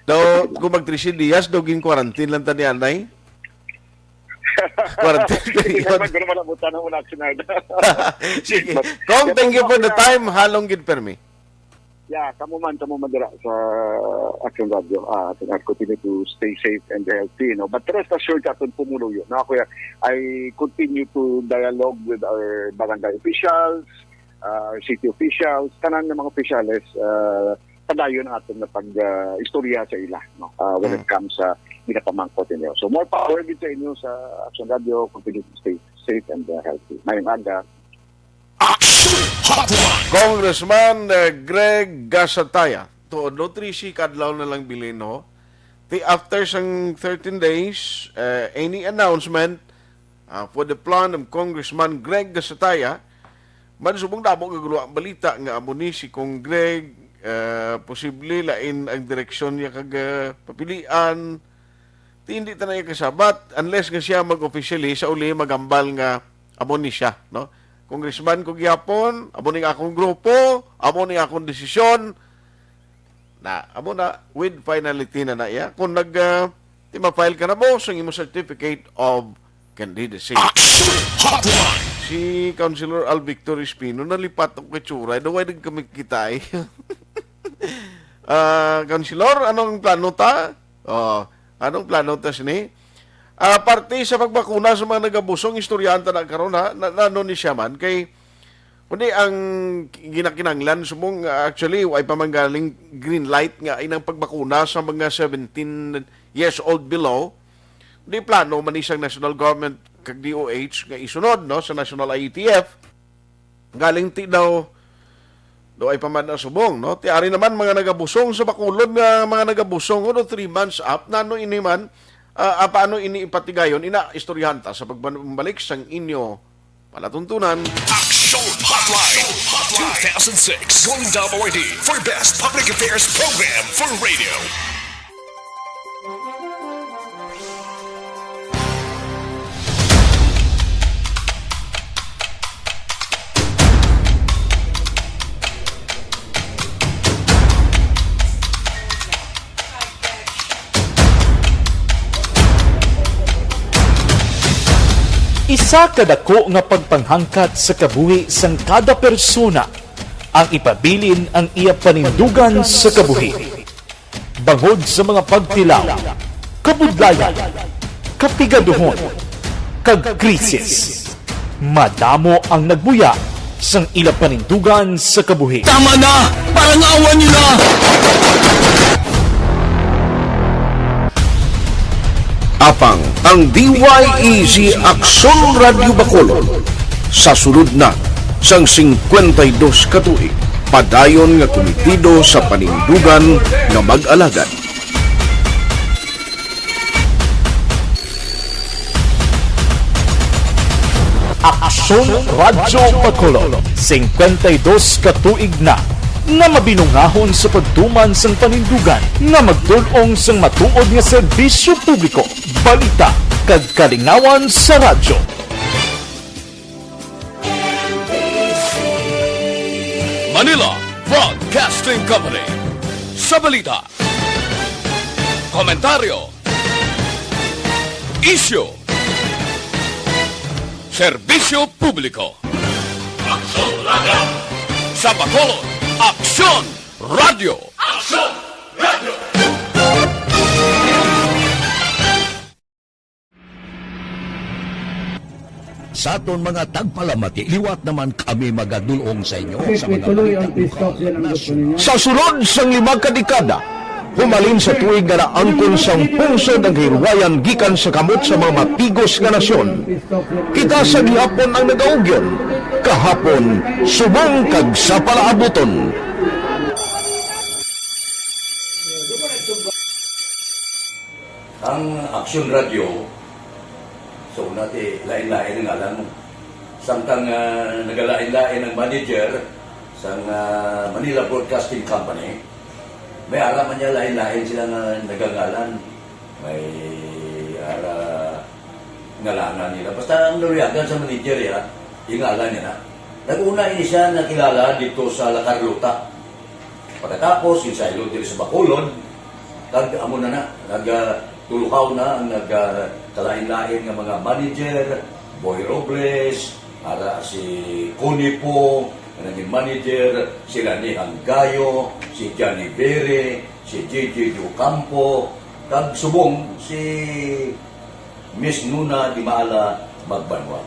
Do kung mag-3 Dias doging quarantine lang tani anay. Sige. Kung thank you for the time, halong gid permi. Yeah, kamo man dira sa Aksyon Radio. I continue to stay safe and healthy, no. But rest assured aton pumuluyo. No, I continue to dialogue with our barangay officials, city officials, tanan ng mga opisyales, padayon ang aton na pag-istorya sa ila, no? When it comes sa pinapamangkot ninyo. So more power din sa inyo sa Aksyon Radio, continue to stay safe and healthy. Mayong aga. Congressman Greg Gasataya, to no trisi kadlaw na lang bilin, no? After sang 13 days, any announcement for the plan of Congressman Greg Gasataya, mansubong damo gaguluwa ang balita nga amo ni si Kong Greg, posible lain ang direksyon niya kag papilian. Hindi ta na kasabat unless nga siya mag-officially sa uli magambal nga amo ni siya, no? Congressman ko gyapon, amo ni akong grupo, amo ni akong desisyon. Na amo na with finality na iya kung ma-file ka na mo sa imong certificate of candidacy. Si Councilor Al Victor Espino nalipat ang kitsura, daway nag kami kitay. Councilor, anong plano ta? Anong plano ta sini? Parte sa pagbakuna sa mga nagabusong istoryanta na karon ha, ano ni siya man kay kundi ang ginakinanglan sumong actually ay pamanggaling green light nga inang pagbakuna sa mga 17 years old below. Di plano man isang national government kag DOH nga isunod, no, sa national IETF. Galing ti daw ay paman na subong, no? Ti ari naman mga nagabusong sa bakulod nga mga nagabusong 3 months up nano ini man paano ini ipatigayon ina istoryanta sa pagbalik sang inyo palatuntunan. Aksyon Hotline 2006 Golden Dome Awardee for Best Public Affairs Program for Radio. Isa kadako nga pagpanghangkat sa kabuhi sang kada persona ang ipabilin ang iya panindugan sa kabuhi. Bangod sa mga pagtilaw, kabudlayan, kapigaduhon, kag krisis. Madamo ang nagbuya sang ila panindugan sa kabuhi. Tama na! Parang awan nyo na! Apang ang DYEZ Aksyon Radio Bacolod sa sulod na sang 52 katuig padayon nga komitido sa panindugan nga mag-alagad. Aksyon Radio Bacolod 52 katuig na nga mabinungahon sa pagtuman sang panindugan nga magdulong sang matuod nga serbisyo publiko, balita kag kalingawan sa radyo. Manila Broadcasting Company. Sa balita, komentaryo, isyu, serbisyo publiko. Aksyon Radio. Sa Bacolod, Aksyon Radio. Aksyon Radio. Sa aton mga tagpalamati, liwat naman kami magadulong sa inyo sa mga Sa sulod sang 5 kadekada, humalin sa tuig nga naangkon sang pungsod ang hirwayan gikan sa kamot sa mga mapigos nga nasyon. Kita sa gihapon ang nagaugyon, kahapon subong kag sa palaabuton. Ang Aksyon Radio, so unati, lain-lain ang alam mo. Samtang nagalain-lain ang manager sa Manila Broadcasting Company, may araman niya lain-lain sila nga nagangalan. May ngalangan nila. Basta ang naruyagan sa manager ya, yung ngalan niya na. Nag-una ini siya nakilala dito sa La Carlota. Pagkatapos, yung sa ilod dito sa Bacolod, amo na nagtulukaw na ang nagkalain-lain ng mga manager, Boy Robles, si Connie po, naging manager, sila ni Hanggayo, si Johnny Bere, si JJ Ducampo, kag subong si Miss Nuna Di Maala Magbanwa.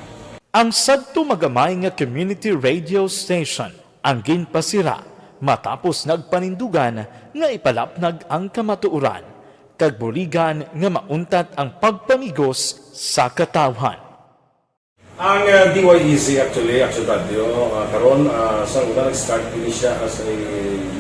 Ang sadto magamay nga community radio station ang ginpasira matapos nagpanindugan nga ipalapnag ang kamatuoran kag buligan nga mauntat ang pagpamigos sa katawhan. Ang DYEZ actually, Aksyon Radio, karon sa una nag-start din siya as a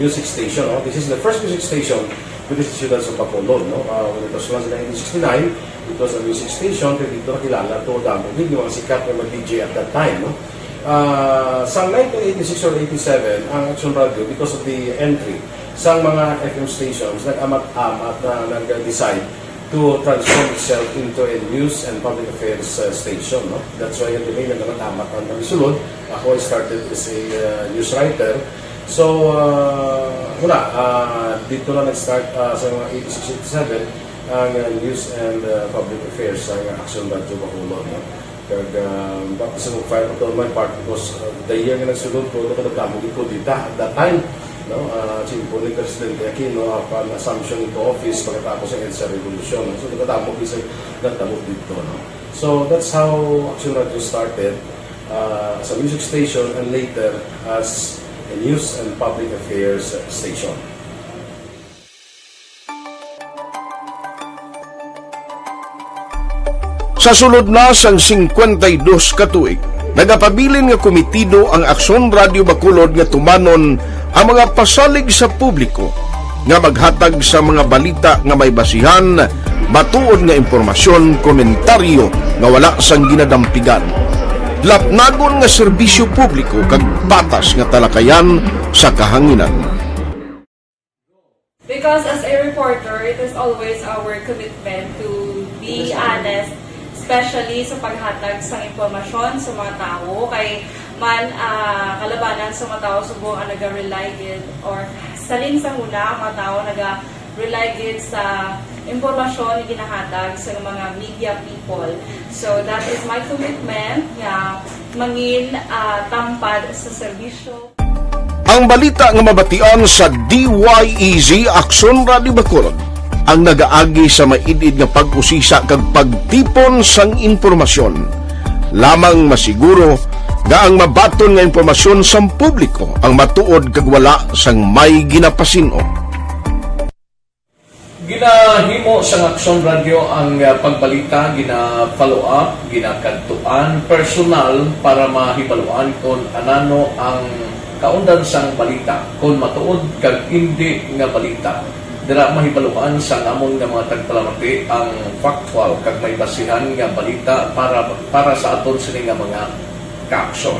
music station. No? This is the first music station with the students of Bacolod. No? When it was launched in 1969, it was a music station kaya dito nakilala to damo din yung mga sikat na mag-DJ at that time. No? Sa 1986 or 87, ang Aksyon Radio, because of the entry sa mga FM stations, nag-amat-amat na nag-decide to transform itself into a news and public affairs station. No? That's why yung domain na naman-amat ang namisulod. Ako started as a news writer. So, dito na nag-start sa mga 86-87 ang news and public affairs sa Aksyon Radio Bacolod. No? Bakit sa mag-file ko to my part because the year na nagsulod ko, nagkadamog ko dito at that time. No, simple ni Presidente Aquino upon assumption into office pagkatapos ng EDSA Revolution. So, nagkadamog isa nagdamog dito. No? So, that's how Aksyon Radio started as a music station and later as a news and public affairs station. Sa sulod na sang 52 ka tuig, nagapabilin nga komitido ang Aksyon Radio Bacolod nga tumanon ang mga pasalig sa publiko nga maghatag sa mga balita nga may basihan, matuod nga impormasyon, komentaryo nga wala sang ginadampigan. Lapnagon nga serbisyo publiko kag batas nga talakayan sa kahanginan. Because as a reporter, it is always our commitment to be honest, especially sa paghatag sa impormasyon sa mga tao kay man kalabanan sa mga tao subong ang naga-rely gid or salin sa una ang mga tao naga-rely gid sa impormasyon na ginahatag sa mga media people. So that is my commitment nga mangin tampad sa serbisyo. Ang balita nga mabatian sa DYEZ Aksyon Radio Bacolod ang nagaagi sa maidid nga pag-usisa kag pagtipon sang impormasyon. Lamang masiguro nga ang mabaton nga impormasyon sa publiko ang matuod kag wala sang may ginapasino. Ginahimo sa Aksyon Radio ang pagbalita, gina-follow up, ginakadtuan personal para mahibaluan kung anano ang kaundan sang balita, kung matuod kag hindi nga balita. Dira mahibaluan sa amon nga mga tagpalamati ang factual kag may basihan nga balita para sa aton sini nga mga kaaksyon.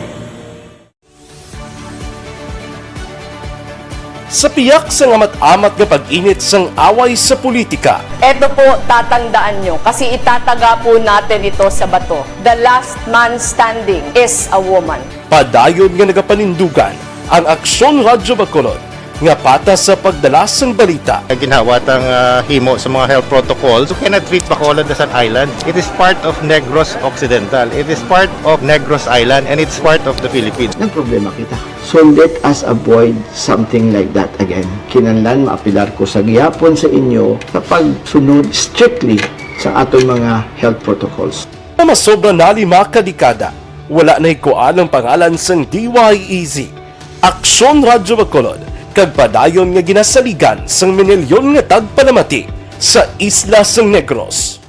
Sa piyak sa amat-amat nga pag-init sang away sa politika. Eto po, tatandaan nyo, kasi itataga po natin ito sa bato. The last man standing is a woman. Padayon nga nagapanindugan ang Aksyon Radio Bacolod nga patas sa pagdala sang balita. Ginhawat ang himo sa mga health protocols. You cannot treat Bacolod as an island. It is part of Negros Occidental. It is part of Negros Island and it's part of the Philippines. Ang problema kita. So let us avoid something like that again. Kinahanglan maapilar ko sa gihapon sa inyo sa pagsunod strictly sa aton mga health protocols. Masobra na 5 kadekada, wala na ikuan ang pangalan sang DYEZ, Aksyon Radio Bacolod, kag padayon nga ginasaligan sang minilyon nga tagpalamati sa isla sang Negros.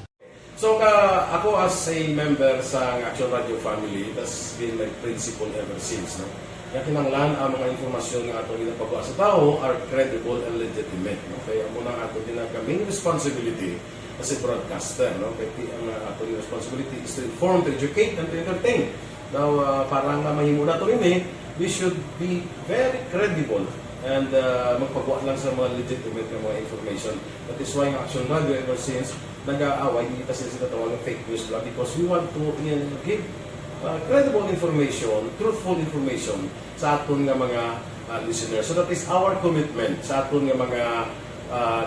So ako as a member sa Aksyon Radio family, that's been my principle ever since. No? Kaya kinanglan ang mga informasyon nga ato ginapagawa sa tao are credible and legitimate. No? Kaya muna ato main responsibility as a broadcaster. No? Kaya ang ato responsibility is to inform, to educate, and to entertain. Now, parang mahimo na ito rin we should be very credible and magpagawa lang sa mga legitimate na mga information. That is why ang Aksyon Radio ever since nag-aaway, hindi kasi sila tawag ng fake news lang because we want to give credible information, truthful information sa aton nga mga listeners. So that is our commitment sa aton nga mga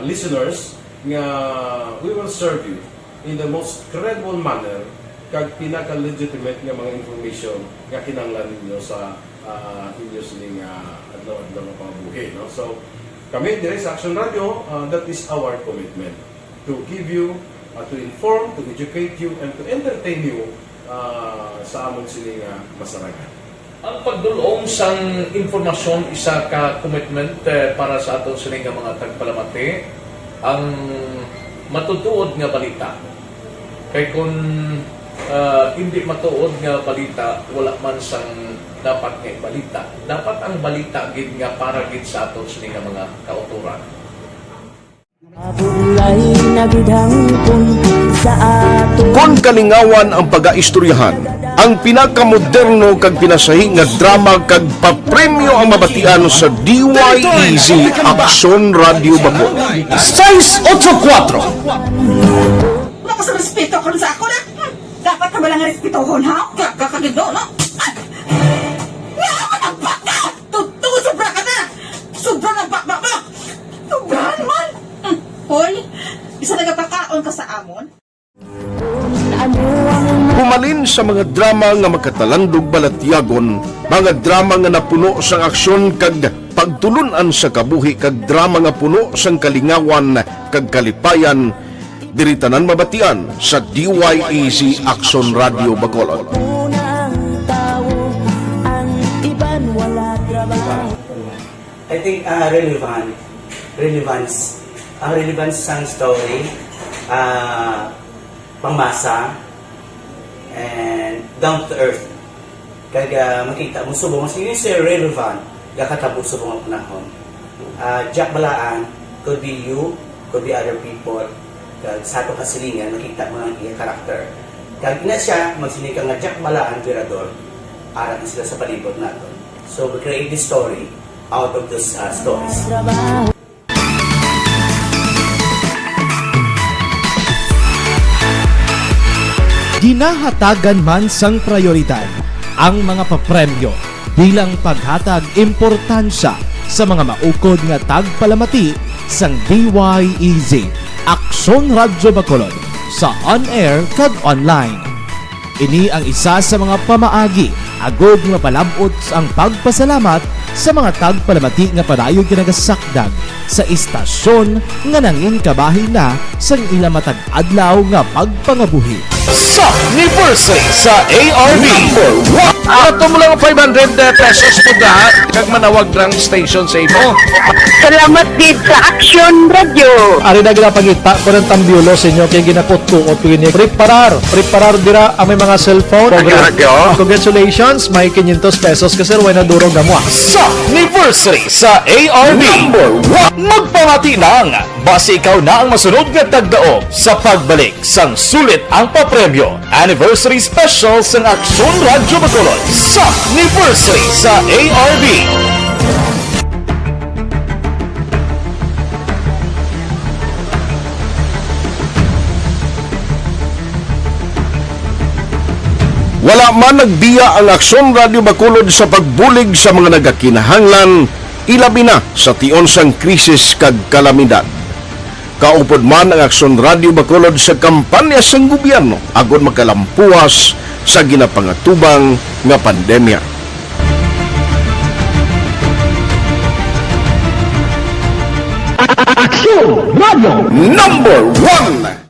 listeners nga we will serve you in the most credible manner kag pinaka-legitimate nga mga information nga kinahanglan ninyo sa inyo sining adlaw-adlaw nga pambuhi. No? So, kami dire sa Aksyon Radio, that is our commitment to give you, to inform, to educate you, and to entertain you sa amon sini nga masaragan. Ang pagdulong sang informasyon isa ka commitment para sa aton sini nga mga tagpalamati ang matutuod nga balita. Kay kung hindi matuod nga balita, wala man sang dapat nga balita. Dapat ang balita gid nga para gid sa aton sini nga mga kauturan. Kon kalingawan ang pag-aistoryahan, ang pinakamoderno kag pinasahi nga drama kag papremyo ang mabatian sa DYEZ Aksyon Radio Bacol. 684 Wala sa respeto ko sa ako na. Dapat ka ba lang respetohon, ha? Kakagido, no? Tungod sobra ka na! Sobra ng bakbak mo! Sobrahan man! Hoy, isa nagapakaon ka sa amon? Humalin sa mga drama nga magkatalandog balatyagon, mga drama nga napuno sang aksyon kag pagtulunan sa kabuhi kag drama nga puno sang kalingawan kag kalipayan, diritanan mabatian sa DYEZ Aksyon Radio Bacolod. I think relevance sang story, pangmasa, and down to earth. Kaya makita mo subong mas yun siya relevant kakatabo subong ang panahon. Jack balaan, could be you, could be other people. Kag sa ato kasilingan makita mo ang iyang karakter. Kag ina siya magsinika nga Jack balaan virador para sila sa palibot naton. So we create this story out of those stories. Ginahatagan man sang prioridad ang mga papremyo bilang paghatag importansya sa mga maukod nga tagpalamati sang DYEZ Aksyon Radio Bacolod sa on-air kag online. Ini ang isa sa mga pamaagi agod nga palabot ang pagpasalamat sa mga tagpalamati nga padayon ginagasakdag sa istasyon nga nangin kabahin na sang ila matag adlaw nga pagpangabuhi. Sa anniversary sa ARV Ato mo lang 500 pesos po da kag manawag lang station sa imo. Salamat din sa Aksyon Radio. Ari na ginapangita ko ng tambiulo sa inyo kaya ginapot-tuot ko ini. Preparar dira ang may mga cellphone. Congratulations, may 500 pesos kasi way na durog na mo. Sa anniversary sa ARV magpamati lang base ikaw na ang masunod nga tagdaog sa pagbalik sang sulit ang papremyo. Anniversary special sa Aksyon Radio Bacolod sa anniversary sa ARV. Wala man nagbiya ang Aksyon Radio Bacolod sa pagbulig sa mga nagakinahanglan, ilabi na sa tion sang krisis kag kalamidad. Kaupod man ang Aksyon Radio Bacolod sa kampanya sang gobyerno agod makalampuas sa ginapangatubang nga pandemya. Aksyon Radio Number 1.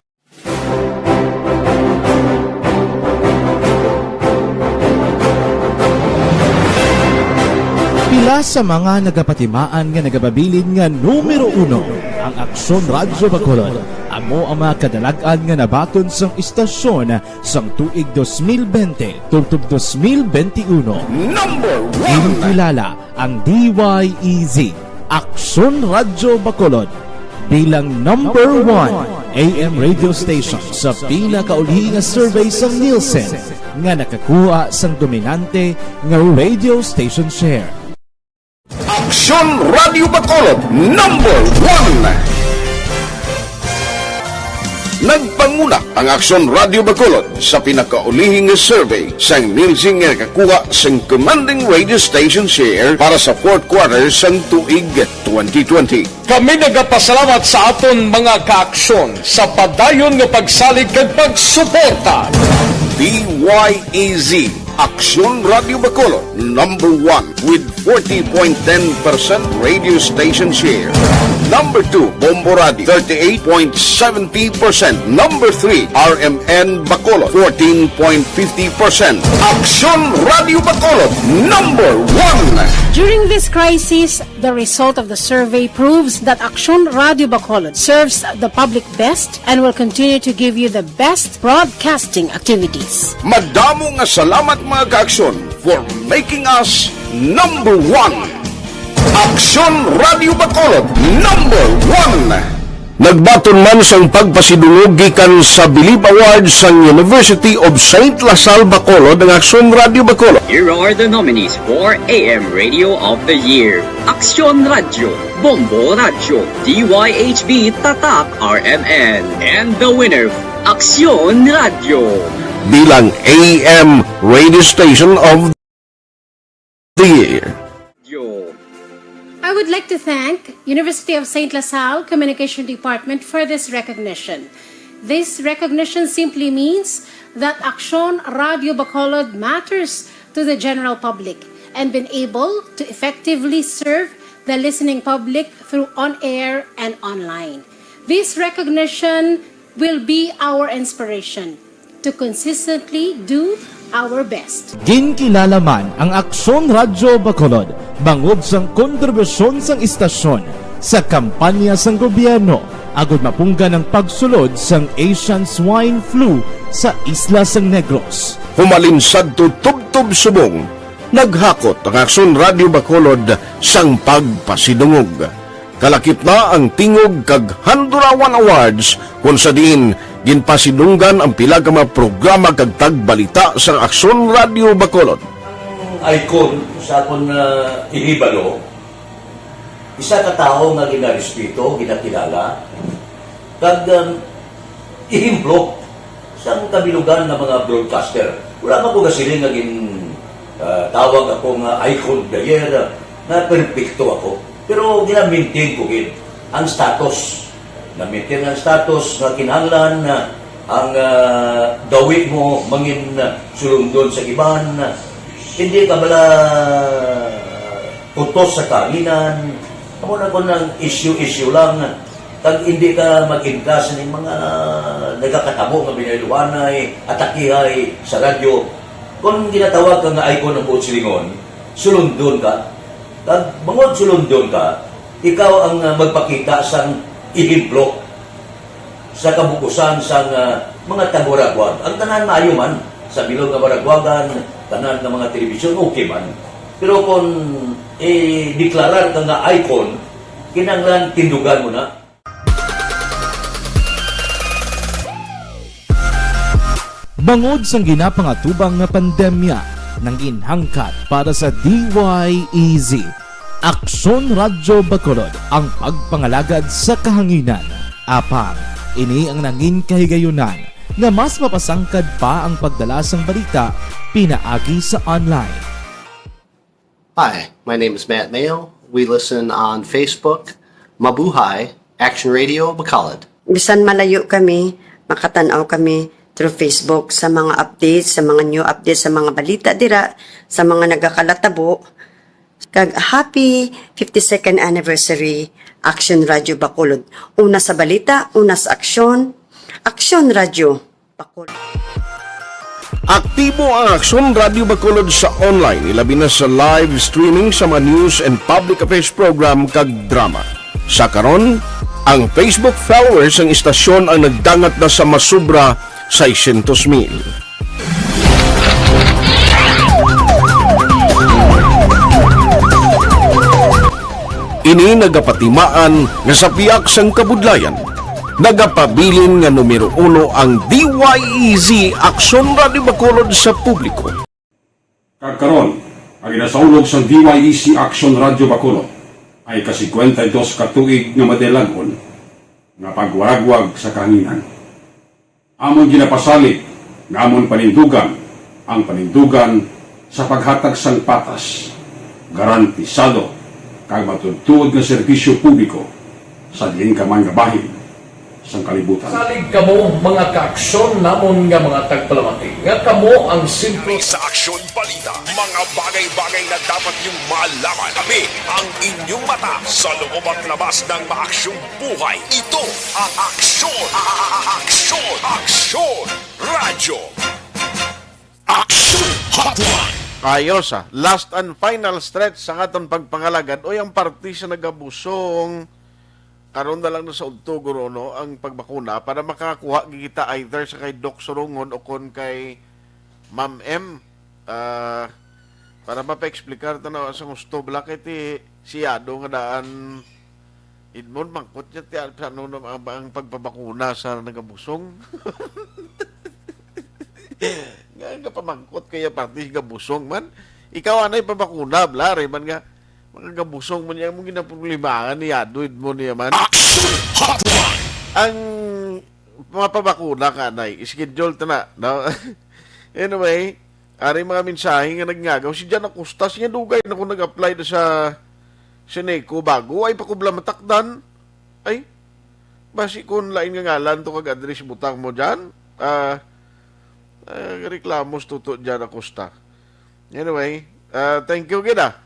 Pila sa mga nagapatimaan nga nagababilin nga numero 1 ang Aksyon Radio Bacolod. Amo ang mga kadalagan nga nabaton sang istasyon sang tuig 2020 tubtob 2021. Number 1. Kinikilala ang DYEZ Aksyon Radio Bacolod bilang number 1 AM radio station sa pinakauli nga survey sang Nielsen nga nakakuha sang dominante nga radio station share. Aksyon Radio Bacolod number 1. Nagpanguna ang Aksyon Radio Bacolod sa pinakaulihing survey sa Nielsen nga nakakuha sang commanding radio station share para sa fourth quarter sang tuig 2020. Kami nagapasalamat sa aton mga kaaksyon sa padayon nga pagsalig kag pagsuporta. DYEZ Aksyon Radio Bacolod number 1 with 40.10% radio station share. Number 2, Bombo Radio, 38.70%. Number 3, RMN Bacolod, 14.50%. Aksyon Radio Bacolod, number 1. During this crisis, the result of the survey proves that Aksyon Radio Bacolod serves the public best and will continue to give you the best broadcasting activities. Madamo nga salamat mga ka-Aksyon for making us number 1. Aksyon Radio Bacolod, number 1. Nagbaton man sang pagpasidungog gikan sa Believe Awards sang University of St. Lasal Bacolod ang Aksyon Radio Bacolod. Here are the nominees for AM Radio of the Year. Aksyon Radio, Bombo Radio, DYHB Tatak RMN, and the winner, Aksyon Radio. Bilang AM Radio Station of the Year. I would like to thank University of St. Lasal Communication Department for this recognition. This recognition simply means that Aksyon Radio Bacolod matters to the general public and been able to effectively serve the listening public through on-air and online. This recognition will be our inspiration to consistently do our best. Ginkilala man ang Aksyon Radio Bacolod bangod sang kontribusyon sang istasyon sa kampanya sang gobyerno agud mapunggan ang pagsulod sang Asian Swine Flu sa isla sang Negros. Humalinsad to tubtob subong, naghakot ang Aksyon Radio Bacolod sang pagpasidungog. Kalakip na ang tingog kag Handurawan Awards kung sa diin ginpasidunggan ang pila ka mga programa kag tagbalita sa Aksyon Radio Bacolod. Icon sa akong inibalo, isa ka tao nga ginarespeto, ginakilala, kag ihimplo sa kabilugan ng mga broadcaster. Wala pa ko kasi nga tawag ako nga icon of the year, na perfecto ako. Pero gina-maintain ko ang status. Na-maintain ang status na kinahanglan na ang dawit mo mangin sulundon sa iban. Hindi ka bala utos sa kaginan. Ako na ko ng issue lang. Tag hindi ka mag-ingkas ng mga nagkakatabo nga binailuanay, atakihay sa radyo. Kung ginatawag ka nga icon ng buot silingon, sulundon ka. Tag bangod sulundon ka, ikaw ang magpakita sang ihimplo sa kabukusan sang mga taga-Baragwag. Ang tanan maayo man sa bilog nga Baragwagan, tanan ng mga telebisyon, okay man. Pero kung deklarar ka nga icon, kinanglan tindugan mo na. Bangod sang ginapangatubang nga pandemya nang inhangkat para sa DYEZ, Aksyon Radio Bacolod ang pagpangalagad sa kahanginan. Apang, ini ang nangin kahigayunan na mas mapasangkad pa ang pagdala sang balita pinaagi sa online. Hi, my name is Matt Mayo. We listen on Facebook, Mabuhay, Aksyon Radio Bacolod. Bisan malayo kami, makatanaw kami through Facebook sa mga updates, sa mga new updates, sa mga balita dira, sa mga nagakalatabo. Kag happy 52nd anniversary Aksyon Radio Bacolod. Una sa balita, una sa aksyon. Aksyon Radio Bacolod. Aktibo ang Aksyon Radio Bacolod sa online, ilabi na sa live streaming sa mga news and public affairs program kag drama. Sa karon, ang Facebook followers ng istasyon ang nagdangat na sa masubra 600,000. Ini nagapatimaan nga sa piyak sang kabudlayan. Nagapabilin nga numero 1 ang DYEZ Aksyon Radio Bacolod sa publiko. Kagkaron, ang inasaulog sa DYEZ Aksyon Radio Bacolod ay ka-52 katuig nga madelagon nga pagwaragwag sa kahanginan. Amon ginapasalig nga amon panindugan ang panindugan sa paghatag sang patas, garantisado kag matudtuod nga serbisyo publiko sa diin ka man nga bahin sa kalibutan. Salig kamo mga kaaksyon namon nga mga tagpalamati. Nga kamo ang sentro Sa Aksyon Balita, mga bagay-bagay na dapat niyong malaman. Kami ang inyong mata sa loob at labas ng maaksyong buhay. Ito ang Aksyon! Aksyon! Aksyon! Radyo! Aksyon Hotline! Ayos last and final stretch sa aton pagpangalagad o yung party sa nagabusong karon na lang na sa Udtogoro no ang pagbakuna para makakuha kita either sa kay Doc Sorongon o kon kay Ma'am M para mapa-explicar na sa gusto blakit siyado nga daan Idmon mangkot niya ti ano ang pagpabakuna sa nagabusong. Nga pamangkot kaya party gabusong man. Ikaw anay pabakuna blare man nga mga gabusong man yang mong ginaproblemahan ni Aduid mo niya man. Ang mga pabakuna ka anay schedule na no? Anyway, ari mga mensahe nga nagnagaw si Jan Acosta siya dugay na kung nag-apply na sa Sineco bago ay pakubla matakdan ay basi kung lain nga ngalan to kag address butang mo dyan reklamos tuto dyan Acosta. Anyway, thank you gina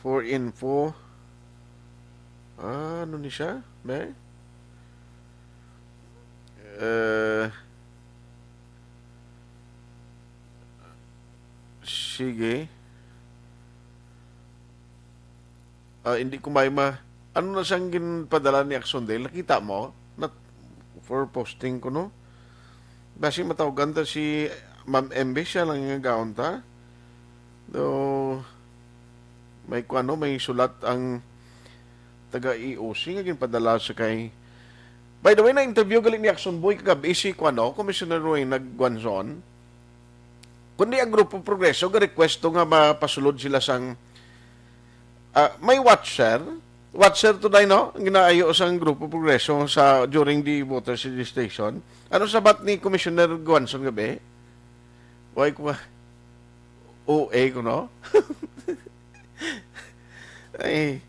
for info ano ni siya may sige hindi ko may ano na siyang ginpadala ni Aksyon nakita mo not for posting ko no basi matawagan ta si Ma'am MB siya lang yung gaon ta do may kuano may sulat ang taga EOC nga ginpadala sa kay by the way na interview galing ni Aksyon Boy kagabi si kuano Commissioner Roy nagguanzon kundi ang Grupo Progreso ga-request nga mapasulod sila sang may watcher today no ang ginaayo sang Grupo Progreso sa during the voters registration. Ano sabat ni Commissioner Guanzon gabi? Why ko OA ko no? Ay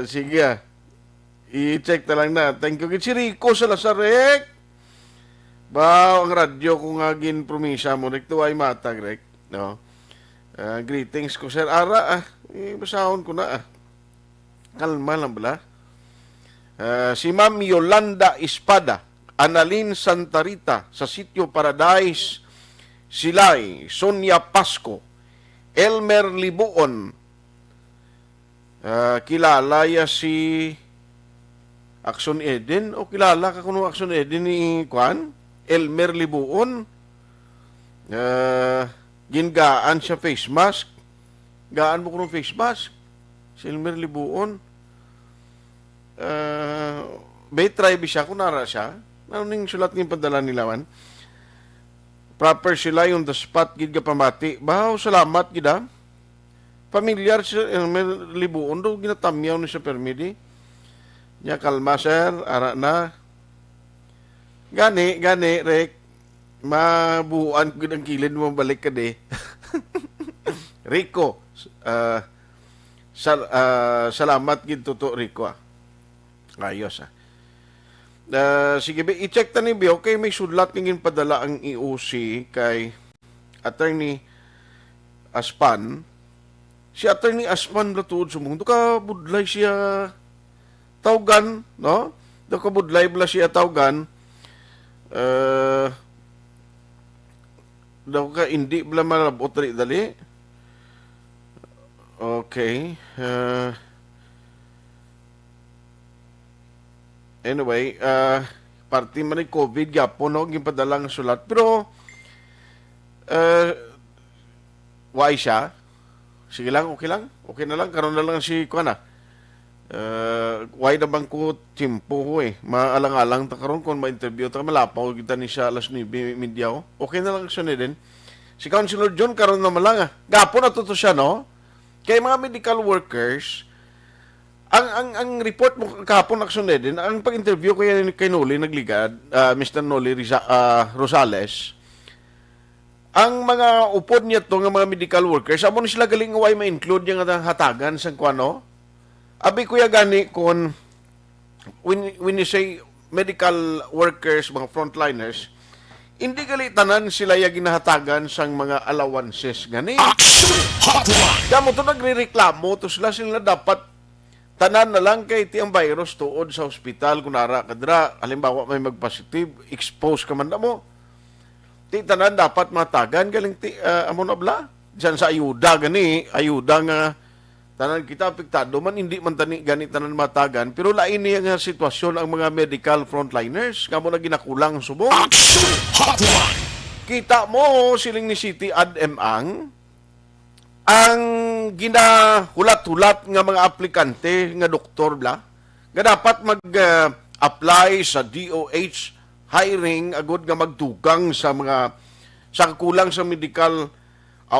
sige i-check na lang na. Thank you si Rico sa Lasarek. Ang radyo ko nga ginpromisa mo rek tuway matag rek no. Greetings ko sir Ara basahon ko na kalma lang bala. Si Ma'am Yolanda Espada Analin Santa Rita sa Sitio Paradise Silay Sonia Pasco Elmer Libuon kilala ya si Aksyon Eden o kilala ka kuno Aksyon Eden ni Kwan Elmer Libuon gingaan siya face mask gaan mo kuno face mask si Elmer Libuon may try siya kung nara siya ano ning sulat ng padala nila man proper sila yung the spot gid ka pamati bahaw salamat gid familiar si Elmer Libuon do ginatamyaw ni sa permidi nya kalma sir ara na gani rek mabuuan ko ng kilid mo balik ka de Rico salamat gid tuto Rico ayos sige i-check ta ni Bio okay may sudlat ngin padala ang EOC kay Attorney Aspan si Attorney Aspan latuod sumundo ka budlay siya tawgan no do ka budlay bla siya tawgan daw ka hindi bla malabot dali okay anyway party man ni COVID gyapon no gipadala nga sulat pero why siya sige lang okay na lang karon na lang si kuana why na bang ko timpo ko maalang-alang ta karon kon ma-interview ta malapaw kita ni siya alas 9:30 okay na lang siya din si Councilor John karon na malang gapon na to siya no kay mga medical workers ang report mo kahapon Aksyon din ang pag-interview ko kay Noli nagligad Mr. Noli Rosales ang mga upod niya to nga mga medical workers amo ni sila galing way ma-include yang hatagan sang kuano Abi kuya gani kung when you say medical workers, mga frontliners, hindi gali tanan sila yung ginahatagan sang mga allowances gani. Kamo to nagrereklamo to sila dapat tanan na lang kay ti ang virus tuod sa ospital kunara kadra halimbawa may magpositive expose ka man na mo. Ti tanan dapat matagan galing ti amo na bla diyan sa ayuda gani ayuda nga tanan kita apektado man hindi man tani gani tanan matagan pero lain niya nga sitwasyon ang mga medical frontliners kamo na ginakulang subong. Kita mo siling ni City Ad-M ang ginahulat-hulat nga mga aplikante nga doktor bla nga dapat mag-apply sa DOH hiring agud nga magdugang sa mga sa kulang sa medical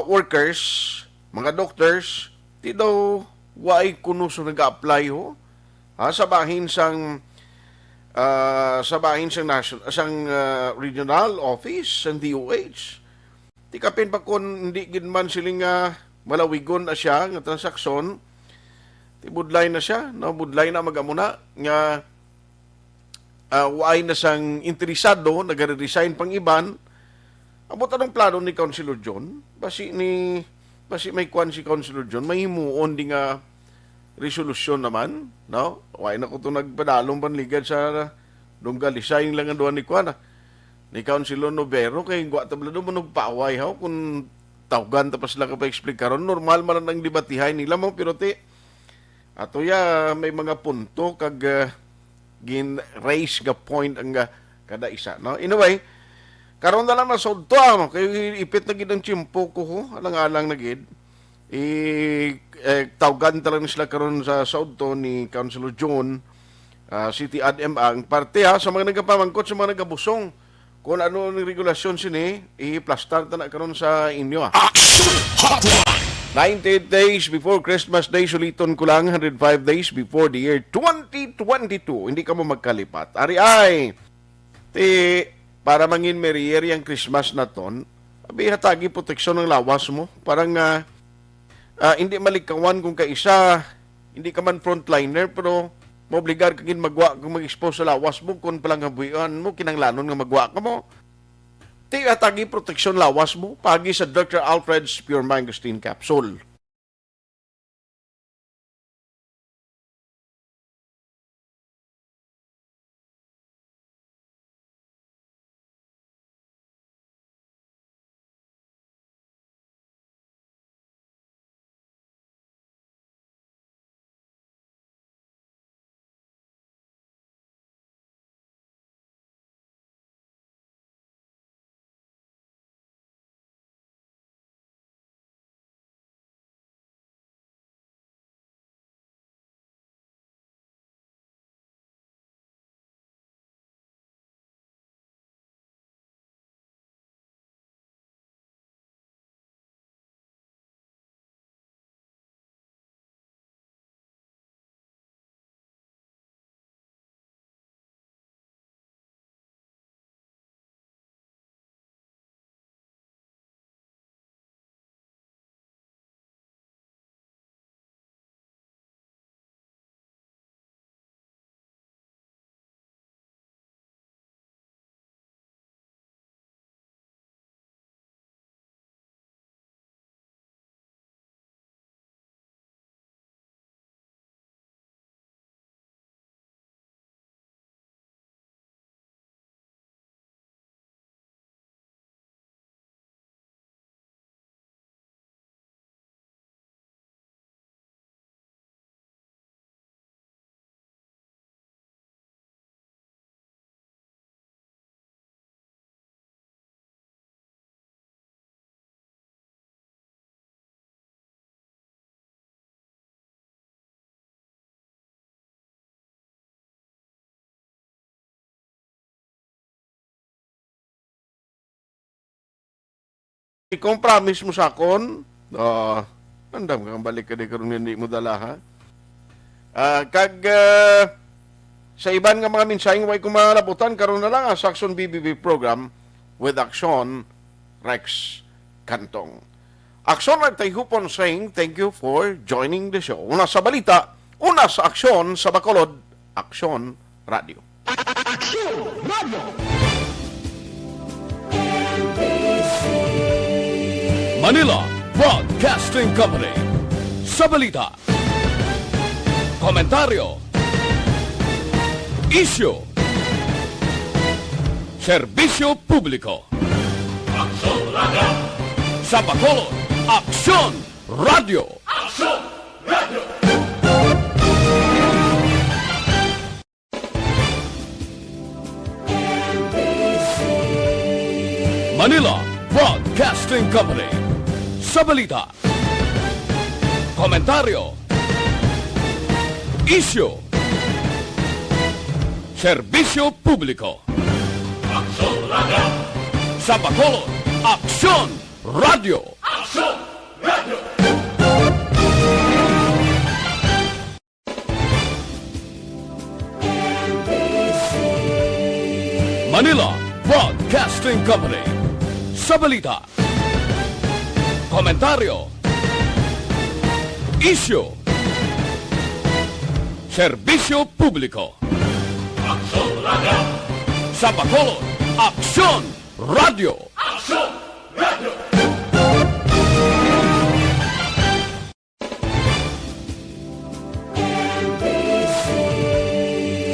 workers, mga doctors, di daw waay kuno so nag-apply ho. Sa bahin sang national sang regional office sang DOH. Di kapin pa kun hindi gid man siling malawigon na siya nga transaksyon. Ti budlay na siya, no budlay na magamuna nga waay na sang interesado nagare-resign pang iban. Abot anong plano ni Councilor John? Basi may kwan si Councilor John, may himuon di nga resolusyon naman, no? Waay na ko to nagpadalong panligad sa dunggal resign lang ang duwan ni kwan ni Councilor Novero kay gwa tablado mo nagpaaway ha kung tawgan tapos lang ka pa explain karon normal man ang debatihay nila mo pero ti ato ya may mga punto kag gin raise ga point ang kada isa, no? Anyway, karon na lang na sod to kay ipit na gid ang tiyempo ko ho alang-alang na gid tawgan talaga sila karon sa sod to ni Councilor John City Ad-M ang parte sa mga nagapamangkot sa mga nagabusong kung ano ang regulasyon sini i-plastar ta na karon sa inyo 90 days before Christmas Day, suliton ko lang 105 days before the year 2022. Hindi ka mo magkalipat. Ari ay para mangin merrier yung Christmas na ton, abi hatagi proteksyon ng lawas mo. Parang hindi malikawan kung kaisa, hindi ka man frontliner, pero maobligar kagin magwa kung mag-expose sa lawas mo, kung palang habuyan mo, kinanglanon nga magwa ka mo. Ti hatagi proteksyon lawas mo, pagi sa Dr. Alfred's Pure Mangosteen Capsule. Kung promise mo sa akon, andam kang balik ka di karon hindi mo dala ha. Sa iban nga mga mensaheng way kumalabutan karon na lang sa Aksyon BBB program with Aksyon Rex Cantong. Aksyon at Tayhopon saying thank you for joining the show. Una sa balita, Una sa Aksyon sa Bacolod, Aksyon Radio. Manila Broadcasting Company. Sa balita, komentaryo, issue, serbisyo publiko. Aksyon Radio. Sa Bacolod, Aksyon Radio. Aksyon Radio. Manila Broadcasting Company. Sa balita, komentaryo, issue, serbisyo publiko. Aksyon Radio. Sa Bacolod, Aksyon Radio. Aksyon Radio. Manila Broadcasting Company. Sa balita, komentaryo, issue, serbisyo publiko. Aksyon Radio. Sa Bacolod, Aksyon Radio. Aksyon Radio.